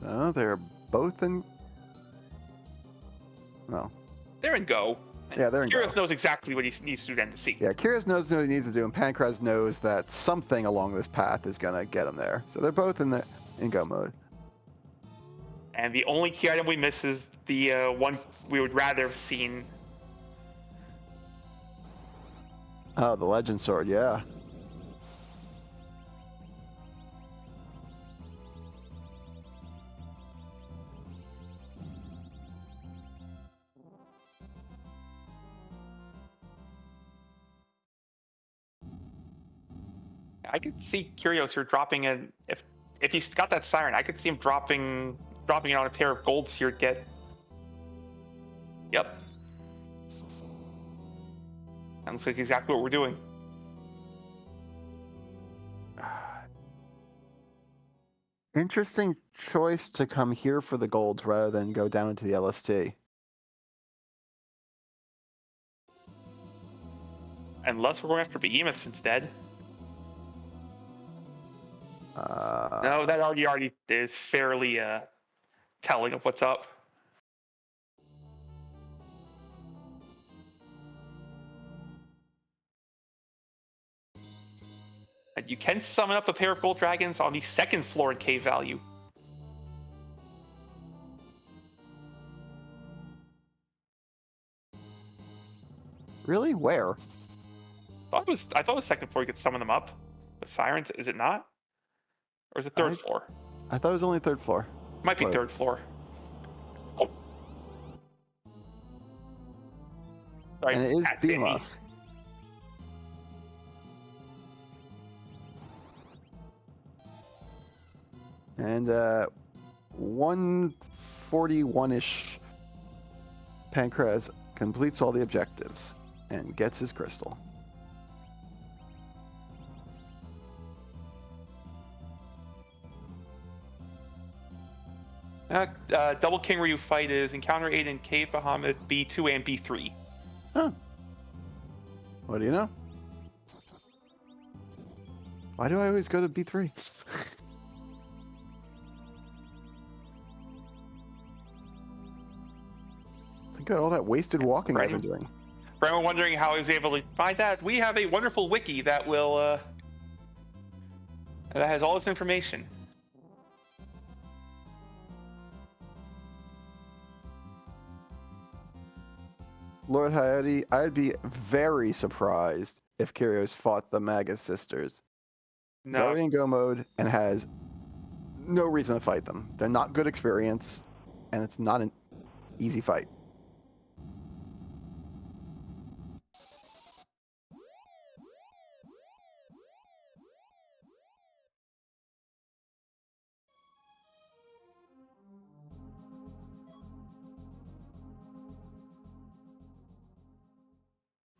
[SPEAKER 2] So they're both in. Well,
[SPEAKER 1] They're in go.
[SPEAKER 2] yeah, they're in
[SPEAKER 1] Kyrios
[SPEAKER 2] go.
[SPEAKER 1] knows exactly what he needs to do then to see.
[SPEAKER 2] Yeah, Kyrios knows what he needs to do, and Pancraz knows that something along this path is gonna get him there. So they're both in go mode.
[SPEAKER 1] And the only key item we miss is the one we would rather have seen.
[SPEAKER 2] Oh, the Legend Sword, yeah.
[SPEAKER 1] I could see Kyrios here dropping in if he's got that siren. I could see him dropping it on a pair of golds here to get. Yep. That looks like exactly what we're doing.
[SPEAKER 2] Interesting choice to come here for the golds rather than go down into the LST.
[SPEAKER 1] Unless we're going after behemoths instead. No, that already is fairly telling of what's up. And you can summon up a pair of gold dragons on the second floor in cave value.
[SPEAKER 2] Really? Where?
[SPEAKER 1] I thought it was second floor you could summon them up. The sirens, is it not? Or is it third floor?
[SPEAKER 2] I thought it was only third floor.
[SPEAKER 1] Might be third floor. Oh. Sorry,
[SPEAKER 2] And it is
[SPEAKER 1] Cat Baby.
[SPEAKER 2] BMOS. And 141-ish, Pancraz completes all the objectives and gets his crystal.
[SPEAKER 1] Double King Ryu fight is Encounter 8 in Cave Bahamut B2 and B3.
[SPEAKER 2] Huh. What do you know? Why do I always go to B3? Look at all that wasted walking I've been doing.
[SPEAKER 1] For anyone wondering how I was able to find that, we have a wonderful wiki that will that has all this information.
[SPEAKER 2] Lord Hayati, I'd be very surprised if Kyrios fought the Magga Sisters. He's
[SPEAKER 1] No,
[SPEAKER 2] already in go mode and has no reason to fight them. They're not good experience, and it's not an easy fight.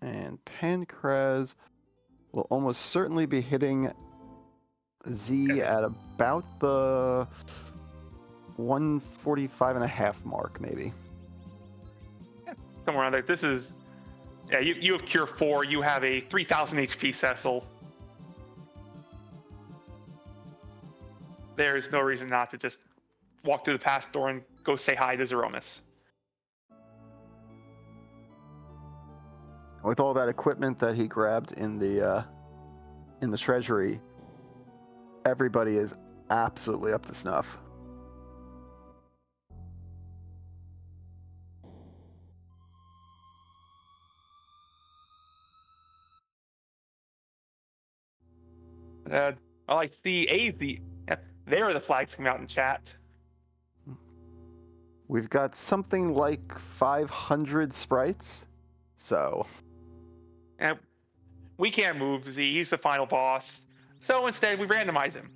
[SPEAKER 2] And Pancraz will almost certainly be hitting Z at about the 145.5 mark, maybe.
[SPEAKER 1] somewhere around there. This is, yeah, you have Cure 4, you have a 3,000 HP Cecil. There is no reason not to just walk through the past door and go say hi to Zeromus.
[SPEAKER 2] With all that equipment that he grabbed in the treasury, everybody is absolutely up to snuff.
[SPEAKER 1] I see AZ. Yep, there are the flags coming out in chat.
[SPEAKER 2] We've got something like 500 sprites, so...
[SPEAKER 1] And we can't move Z, he's the final boss. So instead, we randomize him.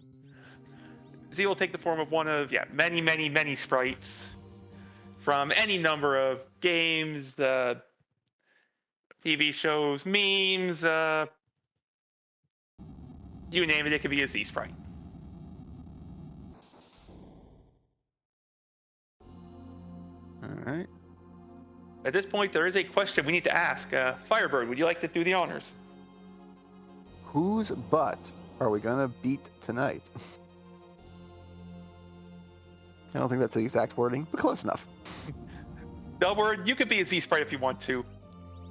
[SPEAKER 1] Z will take the form of one of, many, many, many sprites from any number of games, TV shows, memes, you name it, it could be a Z sprite.
[SPEAKER 2] All right.
[SPEAKER 1] At this point, there is a question we need to ask. Firebird, would you like to do the honors?
[SPEAKER 2] Whose butt are we going to beat tonight? I don't think that's the exact wording, but close enough.
[SPEAKER 1] Delbert, you could be a Z sprite if you want to.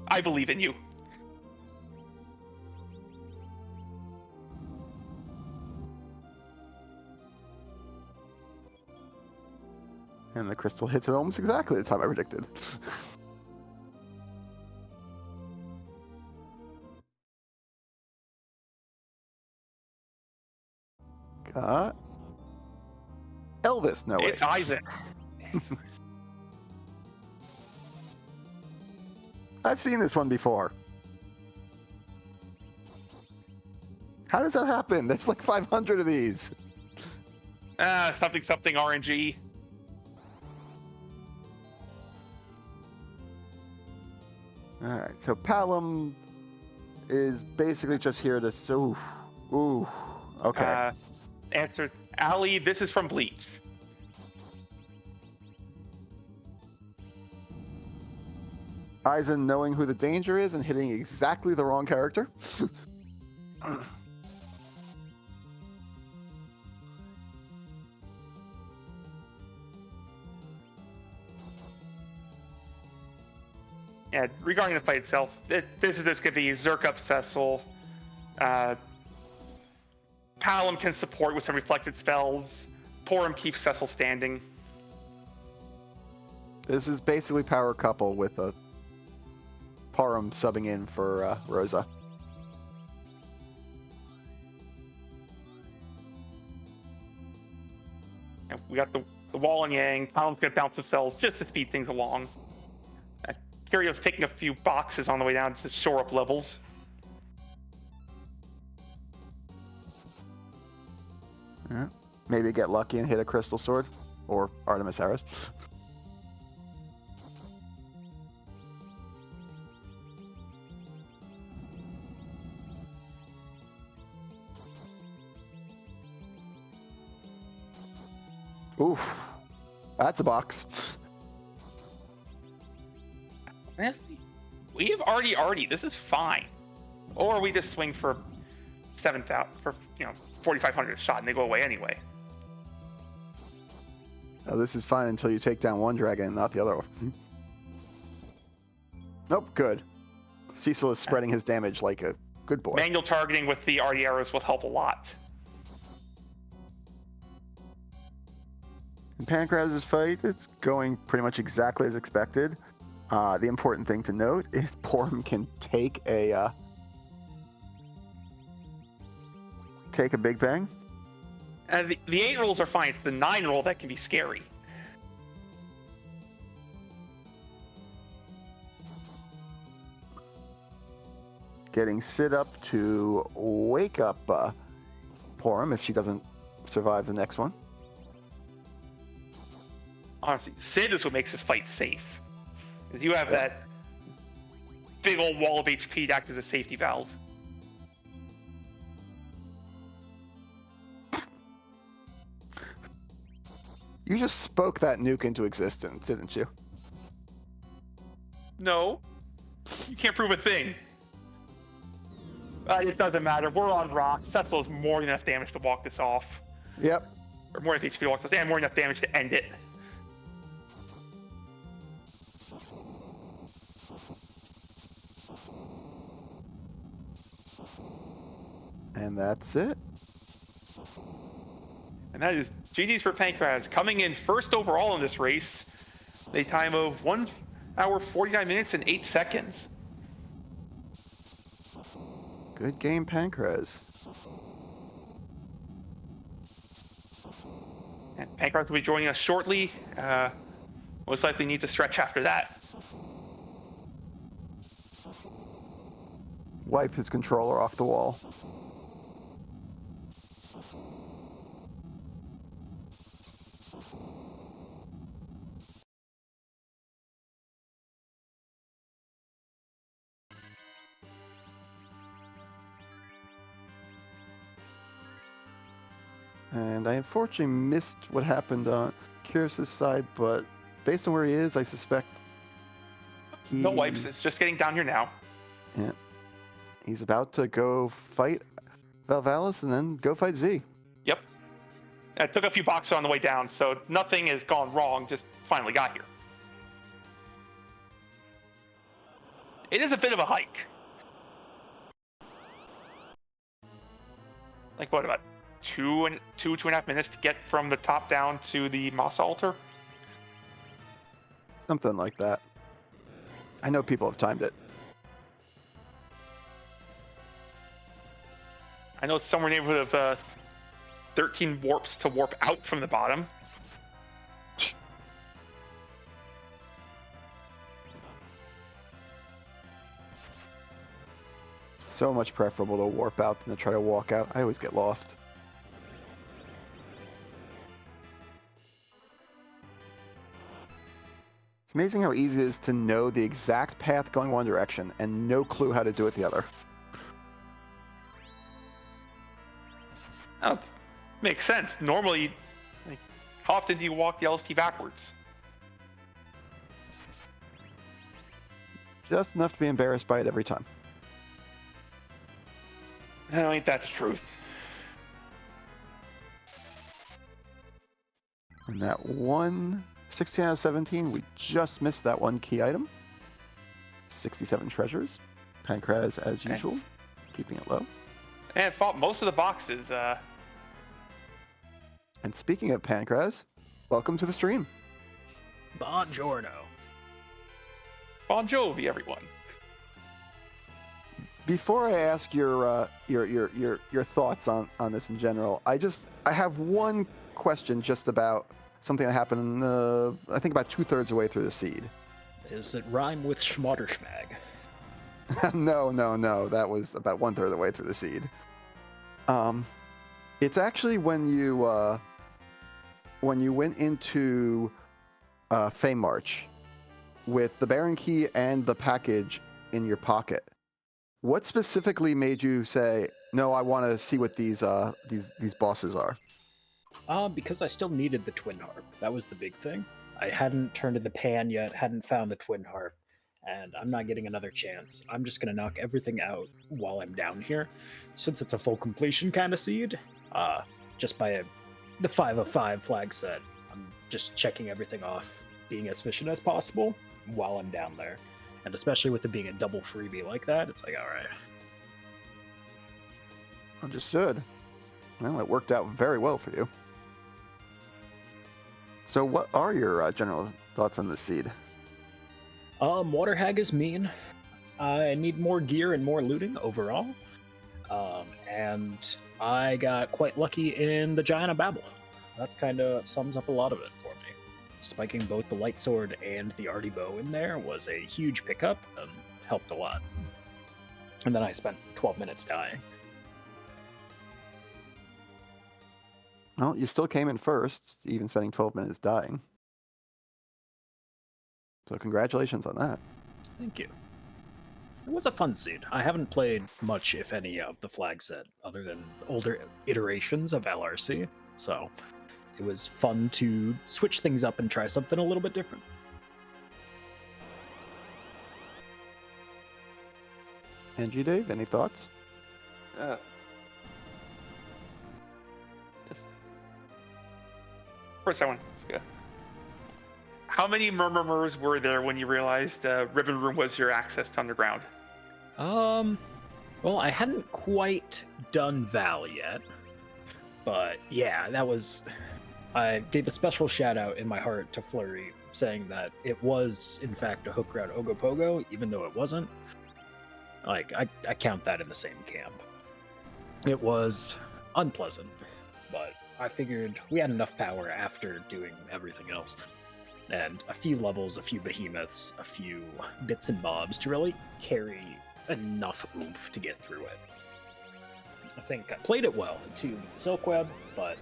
[SPEAKER 1] I believe in you.
[SPEAKER 2] And the crystal hits it almost exactly the time I predicted. Got Elvis. No, wait.
[SPEAKER 1] It's Isaac.
[SPEAKER 2] I've seen this one before. How does that happen? There's like 500 of these.
[SPEAKER 1] Something RNG.
[SPEAKER 2] All right, so Palom is basically just here to... Ooh, okay.
[SPEAKER 1] Answer, Ali, this is from Bleach.
[SPEAKER 2] Aizen knowing who the danger is and hitting exactly the wrong character.
[SPEAKER 1] Yeah, regarding the fight itself, this is just going to be Zerk up Cecil. Palom can support with some reflected spells. Porum keeps Cecil standing.
[SPEAKER 2] This is basically power couple with a Porum subbing in for Rosa.
[SPEAKER 1] And we got the wall and yang. Palom's going to bounce the cells just to speed things along. Curio's taking a few boxes on the way down to shore up levels.
[SPEAKER 2] Yeah. Maybe get lucky and hit a crystal sword or Artemis arrows. Oof, that's a box.
[SPEAKER 1] We have Artie. This is fine. Or we just swing for 7,000 for 4,500 a shot, and they go away anyway.
[SPEAKER 2] Oh, this is fine until you take down one dragon and not the other one. Nope, good. Cecil is spreading his damage like a good boy.
[SPEAKER 1] Manual targeting with the arty arrows will help a lot.
[SPEAKER 2] In Pancraz's fight, it's going pretty much exactly as expected. The important thing to note is Porum can take a big bang.
[SPEAKER 1] The 8 rolls are fine. It's the 9 roll that can be scary.
[SPEAKER 2] Getting Sid up to wake up Porum if she doesn't survive the next one.
[SPEAKER 1] Honestly, Sid is what makes this fight safe. Because you have that big old wall of HP to act as a safety valve.
[SPEAKER 2] You just spoke that nuke into existence, didn't you?
[SPEAKER 1] No. You can't prove a thing. It doesn't matter. We're on rock. Setzel has more than enough damage to walk this off.
[SPEAKER 2] Yep.
[SPEAKER 1] Or more than HP to walk this, and more than enough damage to end it.
[SPEAKER 2] And that's it.
[SPEAKER 1] And that is GG's for Pancraz, coming in first overall in this race. A time of 1 hour, 49 minutes, and 8 seconds.
[SPEAKER 2] Good game, Pancraz.
[SPEAKER 1] And Pancraz will be joining us shortly. Most likely need to stretch after that.
[SPEAKER 2] Wipe his controller off the wall. And I unfortunately missed what happened on Kyrus' side, but based on where he is, I suspect he...
[SPEAKER 1] No wipes, it's just getting down here now.
[SPEAKER 2] Yeah. He's about to go fight Valvalis and then go fight Z.
[SPEAKER 1] Yep. I took a few boxes on the way down, so nothing has gone wrong, just finally got here. It is a bit of a hike. Like what, about two and a half minutes to get from the top down to the Moss altar?
[SPEAKER 2] Something like that. I know people have timed it.
[SPEAKER 1] I know it's somewhere in the neighborhood of 13 warps to warp out from the bottom.
[SPEAKER 2] So much preferable to warp out than to try to walk out. I always get lost. It's amazing how easy it is to know the exact path going one direction and no clue how to do it the other.
[SPEAKER 1] Oh, makes sense. Normally, like, how often do you walk the LST backwards?
[SPEAKER 2] Just enough to be embarrassed by it every time.
[SPEAKER 1] I don't think that's the truth.
[SPEAKER 2] And that one, 16 out of 17, we just missed that one key item. 67 treasures. Pancraz, as usual, keeping it low.
[SPEAKER 1] And fought most of the boxes.
[SPEAKER 2] And speaking of Pancraz, welcome to the stream.
[SPEAKER 3] Buongiorno.
[SPEAKER 1] Bon Jovi, everyone.
[SPEAKER 2] Before I ask your thoughts on this in general, I have one question just about something that happened, I think about 2/3 of the way through the seed.
[SPEAKER 3] Does it rhyme with schmotterschmag?
[SPEAKER 2] No. That was about 1/3 of the way through the seed. It's actually when you went into Fame March with the Baron Key and the package in your pocket. What specifically made you say, no, I want to see what these bosses are?
[SPEAKER 3] Because I still needed the Twin Harp. That was the big thing. I hadn't turned in the pan yet, hadn't found the Twin Harp. and I'm not getting another chance. I'm just gonna knock everything out while I'm down here, since it's a full completion kind of seed. Just by the 5 of 5 flag set, I'm just checking everything off, being as efficient as possible while I'm down there. And especially with it being a double freebie like that, it's like, all right.
[SPEAKER 2] Understood. Well, it worked out very well for you. So what are your general thoughts on this seed?
[SPEAKER 3] Water Hag is mean. I need more gear and more looting overall. And I got quite lucky in the Giant of Babel. That's kind of sums up a lot of it for me. Spiking both the Light Sword and the Arty Bow in there was a huge pickup and helped a lot. And then I spent 12 minutes dying.
[SPEAKER 2] Well, you still came in first, even spending 12 minutes dying. So congratulations on that.
[SPEAKER 3] Thank you. It was a fun seed. I haven't played much, if any, of the flag set, other than older iterations of LRC, so it was fun to switch things up and try something a little bit different.
[SPEAKER 2] And you, Dave, any thoughts?
[SPEAKER 1] First, I want to ask, how many murmurs were there when you realized Ribbon Room was your access to underground?
[SPEAKER 3] Well, I hadn't quite done Val yet, but yeah, that was... I gave a special shout out in my heart to Flurry, saying that it was, in fact, a hook route Ogopogo, even though it wasn't. Like, I count that in the same camp. It was unpleasant, but I figured we had enough power after doing everything else. And a few levels, a few behemoths, a few bits and bobs to really carry enough oomph to get through it. I think I played it well, too, with Silkweb, but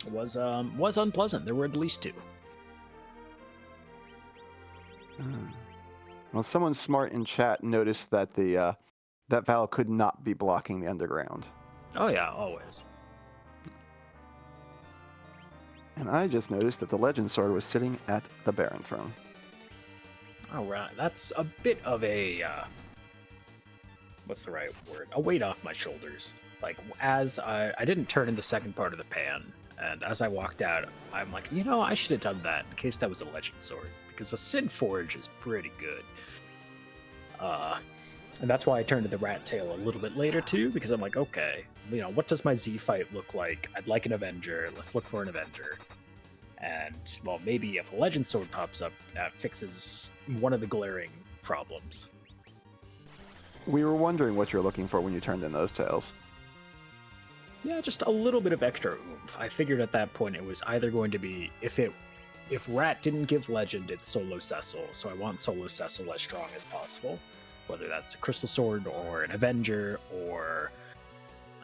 [SPEAKER 3] it was unpleasant. There were at least 2.
[SPEAKER 2] Well, someone smart in chat noticed that the that Val could not be blocking the underground.
[SPEAKER 3] Oh yeah, always.
[SPEAKER 2] And I just noticed that the Legend Sword was sitting at the Baron Throne.
[SPEAKER 3] All right, that's a bit of a what's the right word? A weight off my shoulders. Like, as I didn't turn in the second part of the pan, and as I walked out, I'm like, I should have done that in case that was a Legend Sword, because a Sid Forge is pretty good. And that's why I turned to the Rat Tail a little bit later too, because I'm like, okay, what does my Z fight look like? I'd like an Avenger. Let's look for an Avenger. And, well, maybe if a Legend Sword pops up, that fixes one of the glaring problems.
[SPEAKER 2] We were wondering what you were looking for when you turned in those tails.
[SPEAKER 3] Yeah, just a little bit of extra oomph. I figured at that point it was either going to be, if Rat didn't give Legend, it's Solo Cecil, so I want Solo Cecil as strong as possible. Whether that's a Crystal Sword or an Avenger, or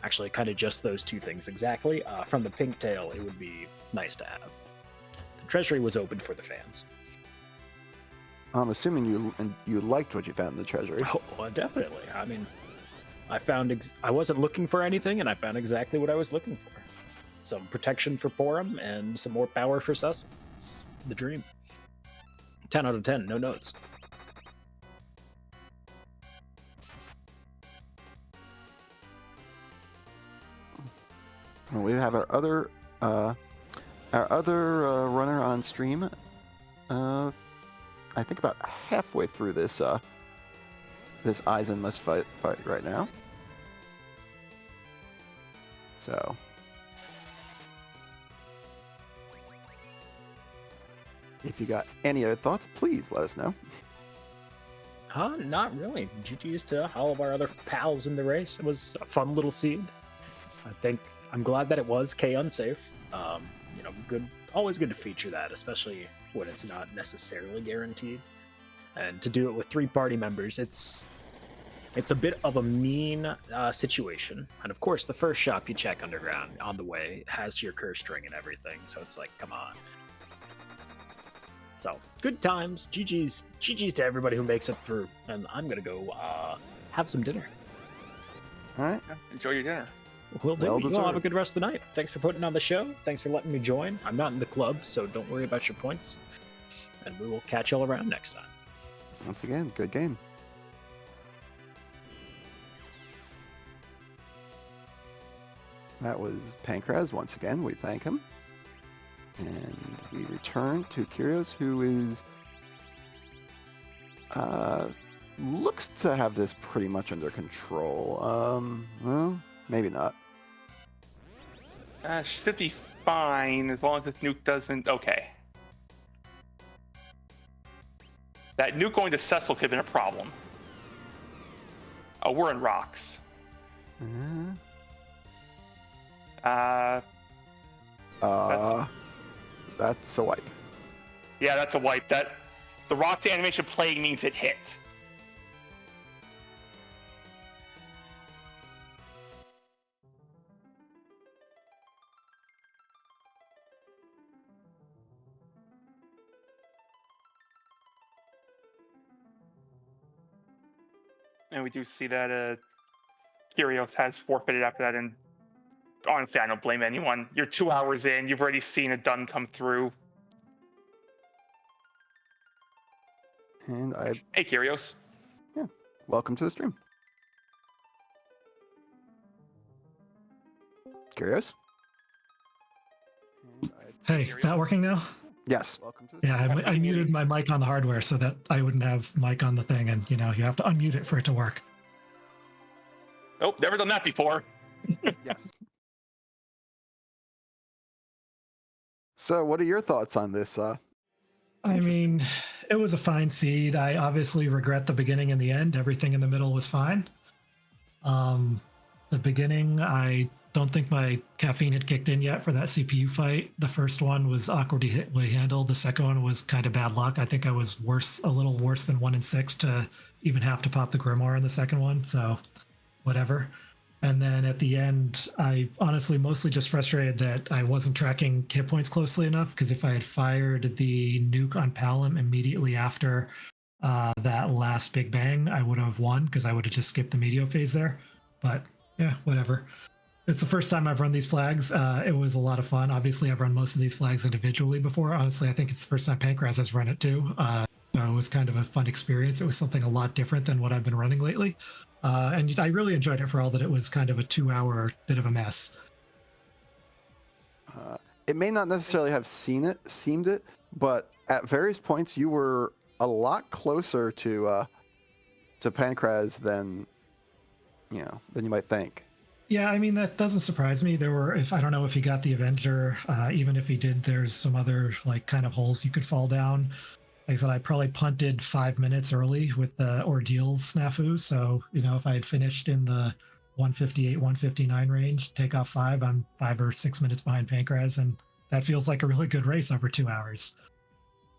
[SPEAKER 3] actually kind of just those 2 things exactly. From the Pink Tail, it would be nice to have. The Treasury was open for the fans.
[SPEAKER 2] I'm assuming you liked what you found in the Treasury.
[SPEAKER 3] Oh, well, definitely. I mean, I wasn't looking for anything, and I found exactly what I was looking for. Some protection for Porum, and some more power for Cecil. It's the dream. 10 out of 10, no notes.
[SPEAKER 2] Well, we have our other runner on stream. I think about halfway through this this Eisenless fight right now. So if you got any other thoughts, please let us know.
[SPEAKER 3] Not really. GG's to all of our other pals in the race. It was a fun little seed. I'm glad that it was K unsafe. Good, always good to feature that, especially when it's not necessarily guaranteed. And to do it with 3 party members, it's a bit of a mean situation. And of course, the first shop you check underground on the way has your curse string and everything, so it's like, come on. So, good times. GG's to everybody who makes it through. And I'm gonna go have some dinner.
[SPEAKER 2] All right.
[SPEAKER 1] Enjoy your dinner.
[SPEAKER 3] Will do.
[SPEAKER 2] Well
[SPEAKER 3] You all have a
[SPEAKER 2] deserved.
[SPEAKER 3] good rest of the night. Thanks for putting on the show. Thanks for letting me join. I'm not in the club, so don't worry about your points. And we will catch y'all around next time.
[SPEAKER 2] Once again, good game. That was Pancraz once again. We thank him. And we return to Kyrios, who is looks to have this pretty much under control. Well, maybe not.
[SPEAKER 1] Should be fine as long as this nuke doesn't. Okay. That nuke going to Cecil could have been a problem. Oh, we're in rocks.
[SPEAKER 2] That's a wipe.
[SPEAKER 1] Yeah, that's a wipe. That the rocks animation playing means it hit. And we do see that Kyrios has forfeited after that, and honestly, I don't blame anyone. You're 2 hours in, you've already seen a dun come through.
[SPEAKER 2] And
[SPEAKER 1] Hey, Kyrios.
[SPEAKER 2] Yeah, welcome to the stream. Kyrios?
[SPEAKER 4] Hey, is that working now?
[SPEAKER 2] Yes. Welcome to the
[SPEAKER 4] Yeah, I muted my mic on the hardware so that I wouldn't have mic on the thing, and you have to unmute it for it to work.
[SPEAKER 1] Oh, never done that before.
[SPEAKER 2] Yes. So, what are your thoughts on this?
[SPEAKER 4] I mean, it was a fine seed. I obviously regret the beginning and the end. Everything in the middle was fine. The beginning, I don't think my caffeine had kicked in yet for that CPU fight. The first one was awkwardly handled. The second one was kind of bad luck. I think I was a little worse than 1 in 6 to even have to pop the Grimoire in the second one. So, whatever. And then at the end, I honestly mostly just frustrated that I wasn't tracking hit points closely enough, because if I had fired the nuke on Palom immediately after that last big bang, I would have won, because I would have just skipped the Meteor phase there. But yeah, whatever. It's the first time I've run these flags. It was a lot of fun. Obviously, I've run most of these flags individually before. Honestly, I think it's the first time Pancraz has run it too. So it was kind of a fun experience. It was something a lot different than what I've been running lately. And I really enjoyed it for all that it was kind of a 2-hour bit of a mess.
[SPEAKER 2] It may not necessarily have seemed it, but at various points you were a lot closer to Pancraz than you might think.
[SPEAKER 4] Yeah, I mean, that doesn't surprise me. I don't know if he got the Avenger, even if he did, there's some other kind of holes you could fall down. Like I said, I probably punted 5 minutes early with the Ordeals snafu. So, if I had finished in the 158, 159 range, take off 5, I'm 5 or 6 minutes behind Pancraz. And that feels like a really good race over 2 hours.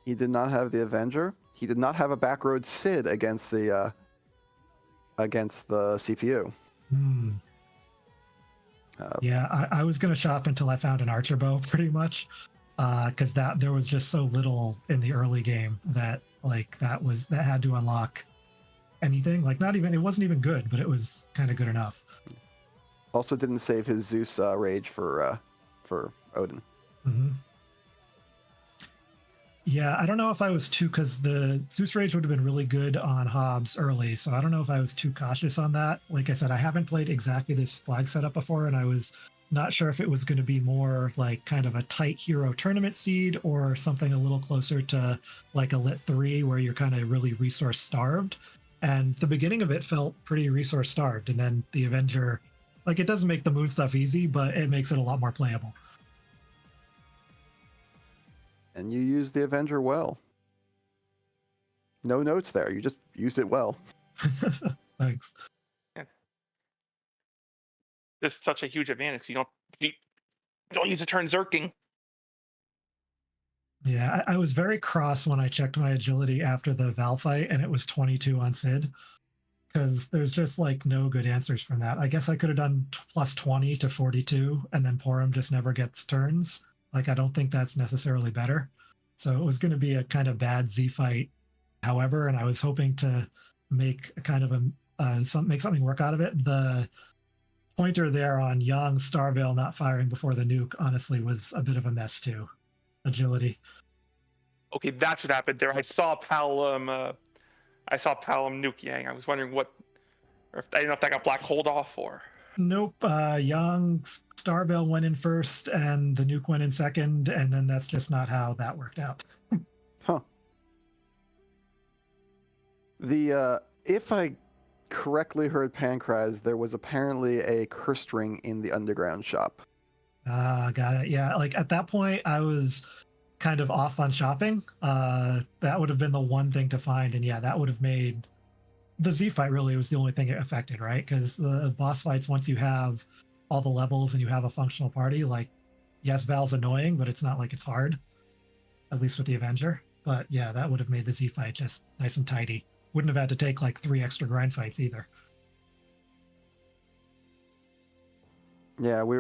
[SPEAKER 2] He did not have the Avenger. He did not have a backroad Sid against the CPU.
[SPEAKER 4] Yeah, I was going to shop until I found an Archer bow, pretty much. Because there was just so little in the early game that that had to unlock anything. It wasn't even good, but it was kind of good enough.
[SPEAKER 2] Also, didn't save his Zeus rage for Odin.
[SPEAKER 4] Mm-hmm. Yeah, I don't know if I was because the Zeus rage would have been really good on Hobbs early, so I don't know if I was too cautious on that. Like I said, I haven't played exactly this flag setup before, and I was not sure if it was going to be more kind of a tight hero tournament seed or something a little closer to a Lit 3 where you're kind of really resource starved. And the beginning of it felt pretty resource starved. And then the Avenger, it doesn't make the moon stuff easy, but it makes it a lot more playable.
[SPEAKER 2] And you used the Avenger well. No notes there. You just used it well.
[SPEAKER 4] Thanks.
[SPEAKER 1] Just such a huge advantage. You don't use a turn zerking.
[SPEAKER 4] Yeah, I was very cross when I checked my agility after the Val fight, and it was 22 on Sid, because there's just no good answers from that. I guess I could have done plus 20 to 42, and then Porum just never gets turns. I don't think that's necessarily better. So it was going to be a kind of bad Z fight, however, and I was hoping to make a kind of make something work out of it. The pointer there on Young Starveil not firing before the nuke honestly was a bit of a mess too. Agility.
[SPEAKER 1] Okay, that's what happened there. I saw Palom I saw Palom Nuke Yang. I was wondering what, or if, I didn't know if that got black holed off or.
[SPEAKER 4] Nope. Young Starbell went in first, and the nuke went in second, and then that's just not how that worked out.
[SPEAKER 2] Huh. The if I correctly heard Pancraz, there was apparently a cursed ring in the underground shop.
[SPEAKER 4] Got it. Yeah, like at that point, I was kind of off on shopping. That would have been the one thing to find, and yeah, that would have made the Z fight really was the only thing it affected, right? Because the boss fights, once you have all the levels and you have a functional party, like, yes, Val's annoying, but it's not like it's hard, at least with the Avenger. But yeah, that would have made the Z fight just nice and tidy. Wouldn't have had to take like 3 extra grind fights either.
[SPEAKER 2] Yeah, we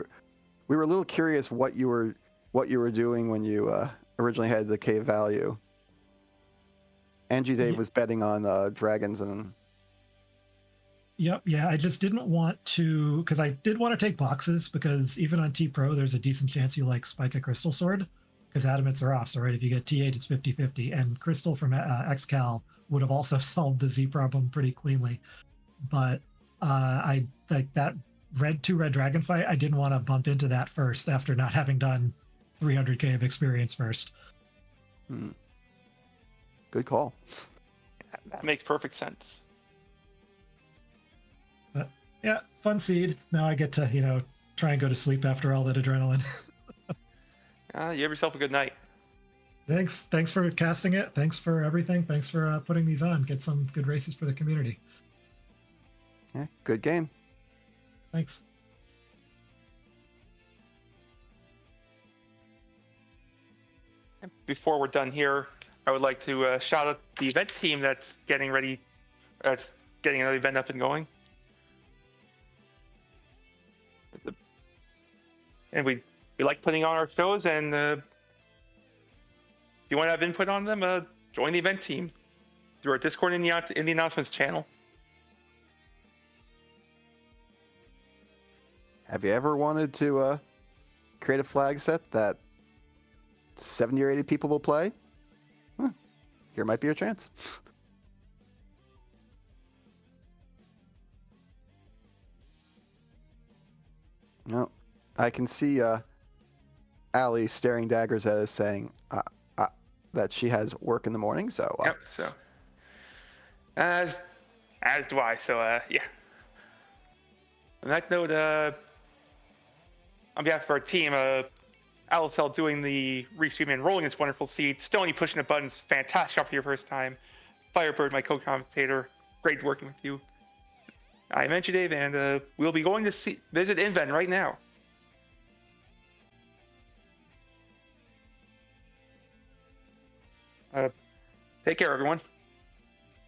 [SPEAKER 2] were a little curious what you were doing when you originally had the K value. Angie Dave was betting on dragons and.
[SPEAKER 4] Yep, yeah, I just didn't want to, because I did want to take boxes, because even on T-Pro, there's a decent chance you like spike a Crystal Sword, because adamants are off, so right, if you get T8, it's 50-50, and Crystal from XCal would have also solved the Z problem pretty cleanly. But I like that two red dragon fight, I didn't want to bump into that first after not having done 300k of experience first.
[SPEAKER 2] Good call.
[SPEAKER 1] That makes perfect sense.
[SPEAKER 4] But yeah, fun seed. Now I get to, try and go to sleep after all that adrenaline.
[SPEAKER 1] You have yourself a good night.
[SPEAKER 4] Thanks for casting it. Thanks for everything. Thanks for putting these on. Get some good races for the community.
[SPEAKER 2] Yeah, good game.
[SPEAKER 4] Thanks.
[SPEAKER 1] Before we're done here, I would like to shout out the event team that's getting ready, that's getting another event up and going. And we like putting on our shows, and if you want to have input on them, join the event team through our Discord in the announcements channel.
[SPEAKER 2] Have you ever wanted to create a flag set that 70 or 80 people will play? Here might be your chance. No, I can see Allie staring daggers at us, saying that she has work in the morning. So
[SPEAKER 1] Yep. So as do I. So yeah. On that note, on behalf of our team, Alcel doing the restream and rolling its wonderful seed, Stony pushing the buttons, fantastic job for your first time. Firebird, my co-commentator, great working with you. I'm Entry Dave, and we'll be going to visit Inven right now. Take care, everyone.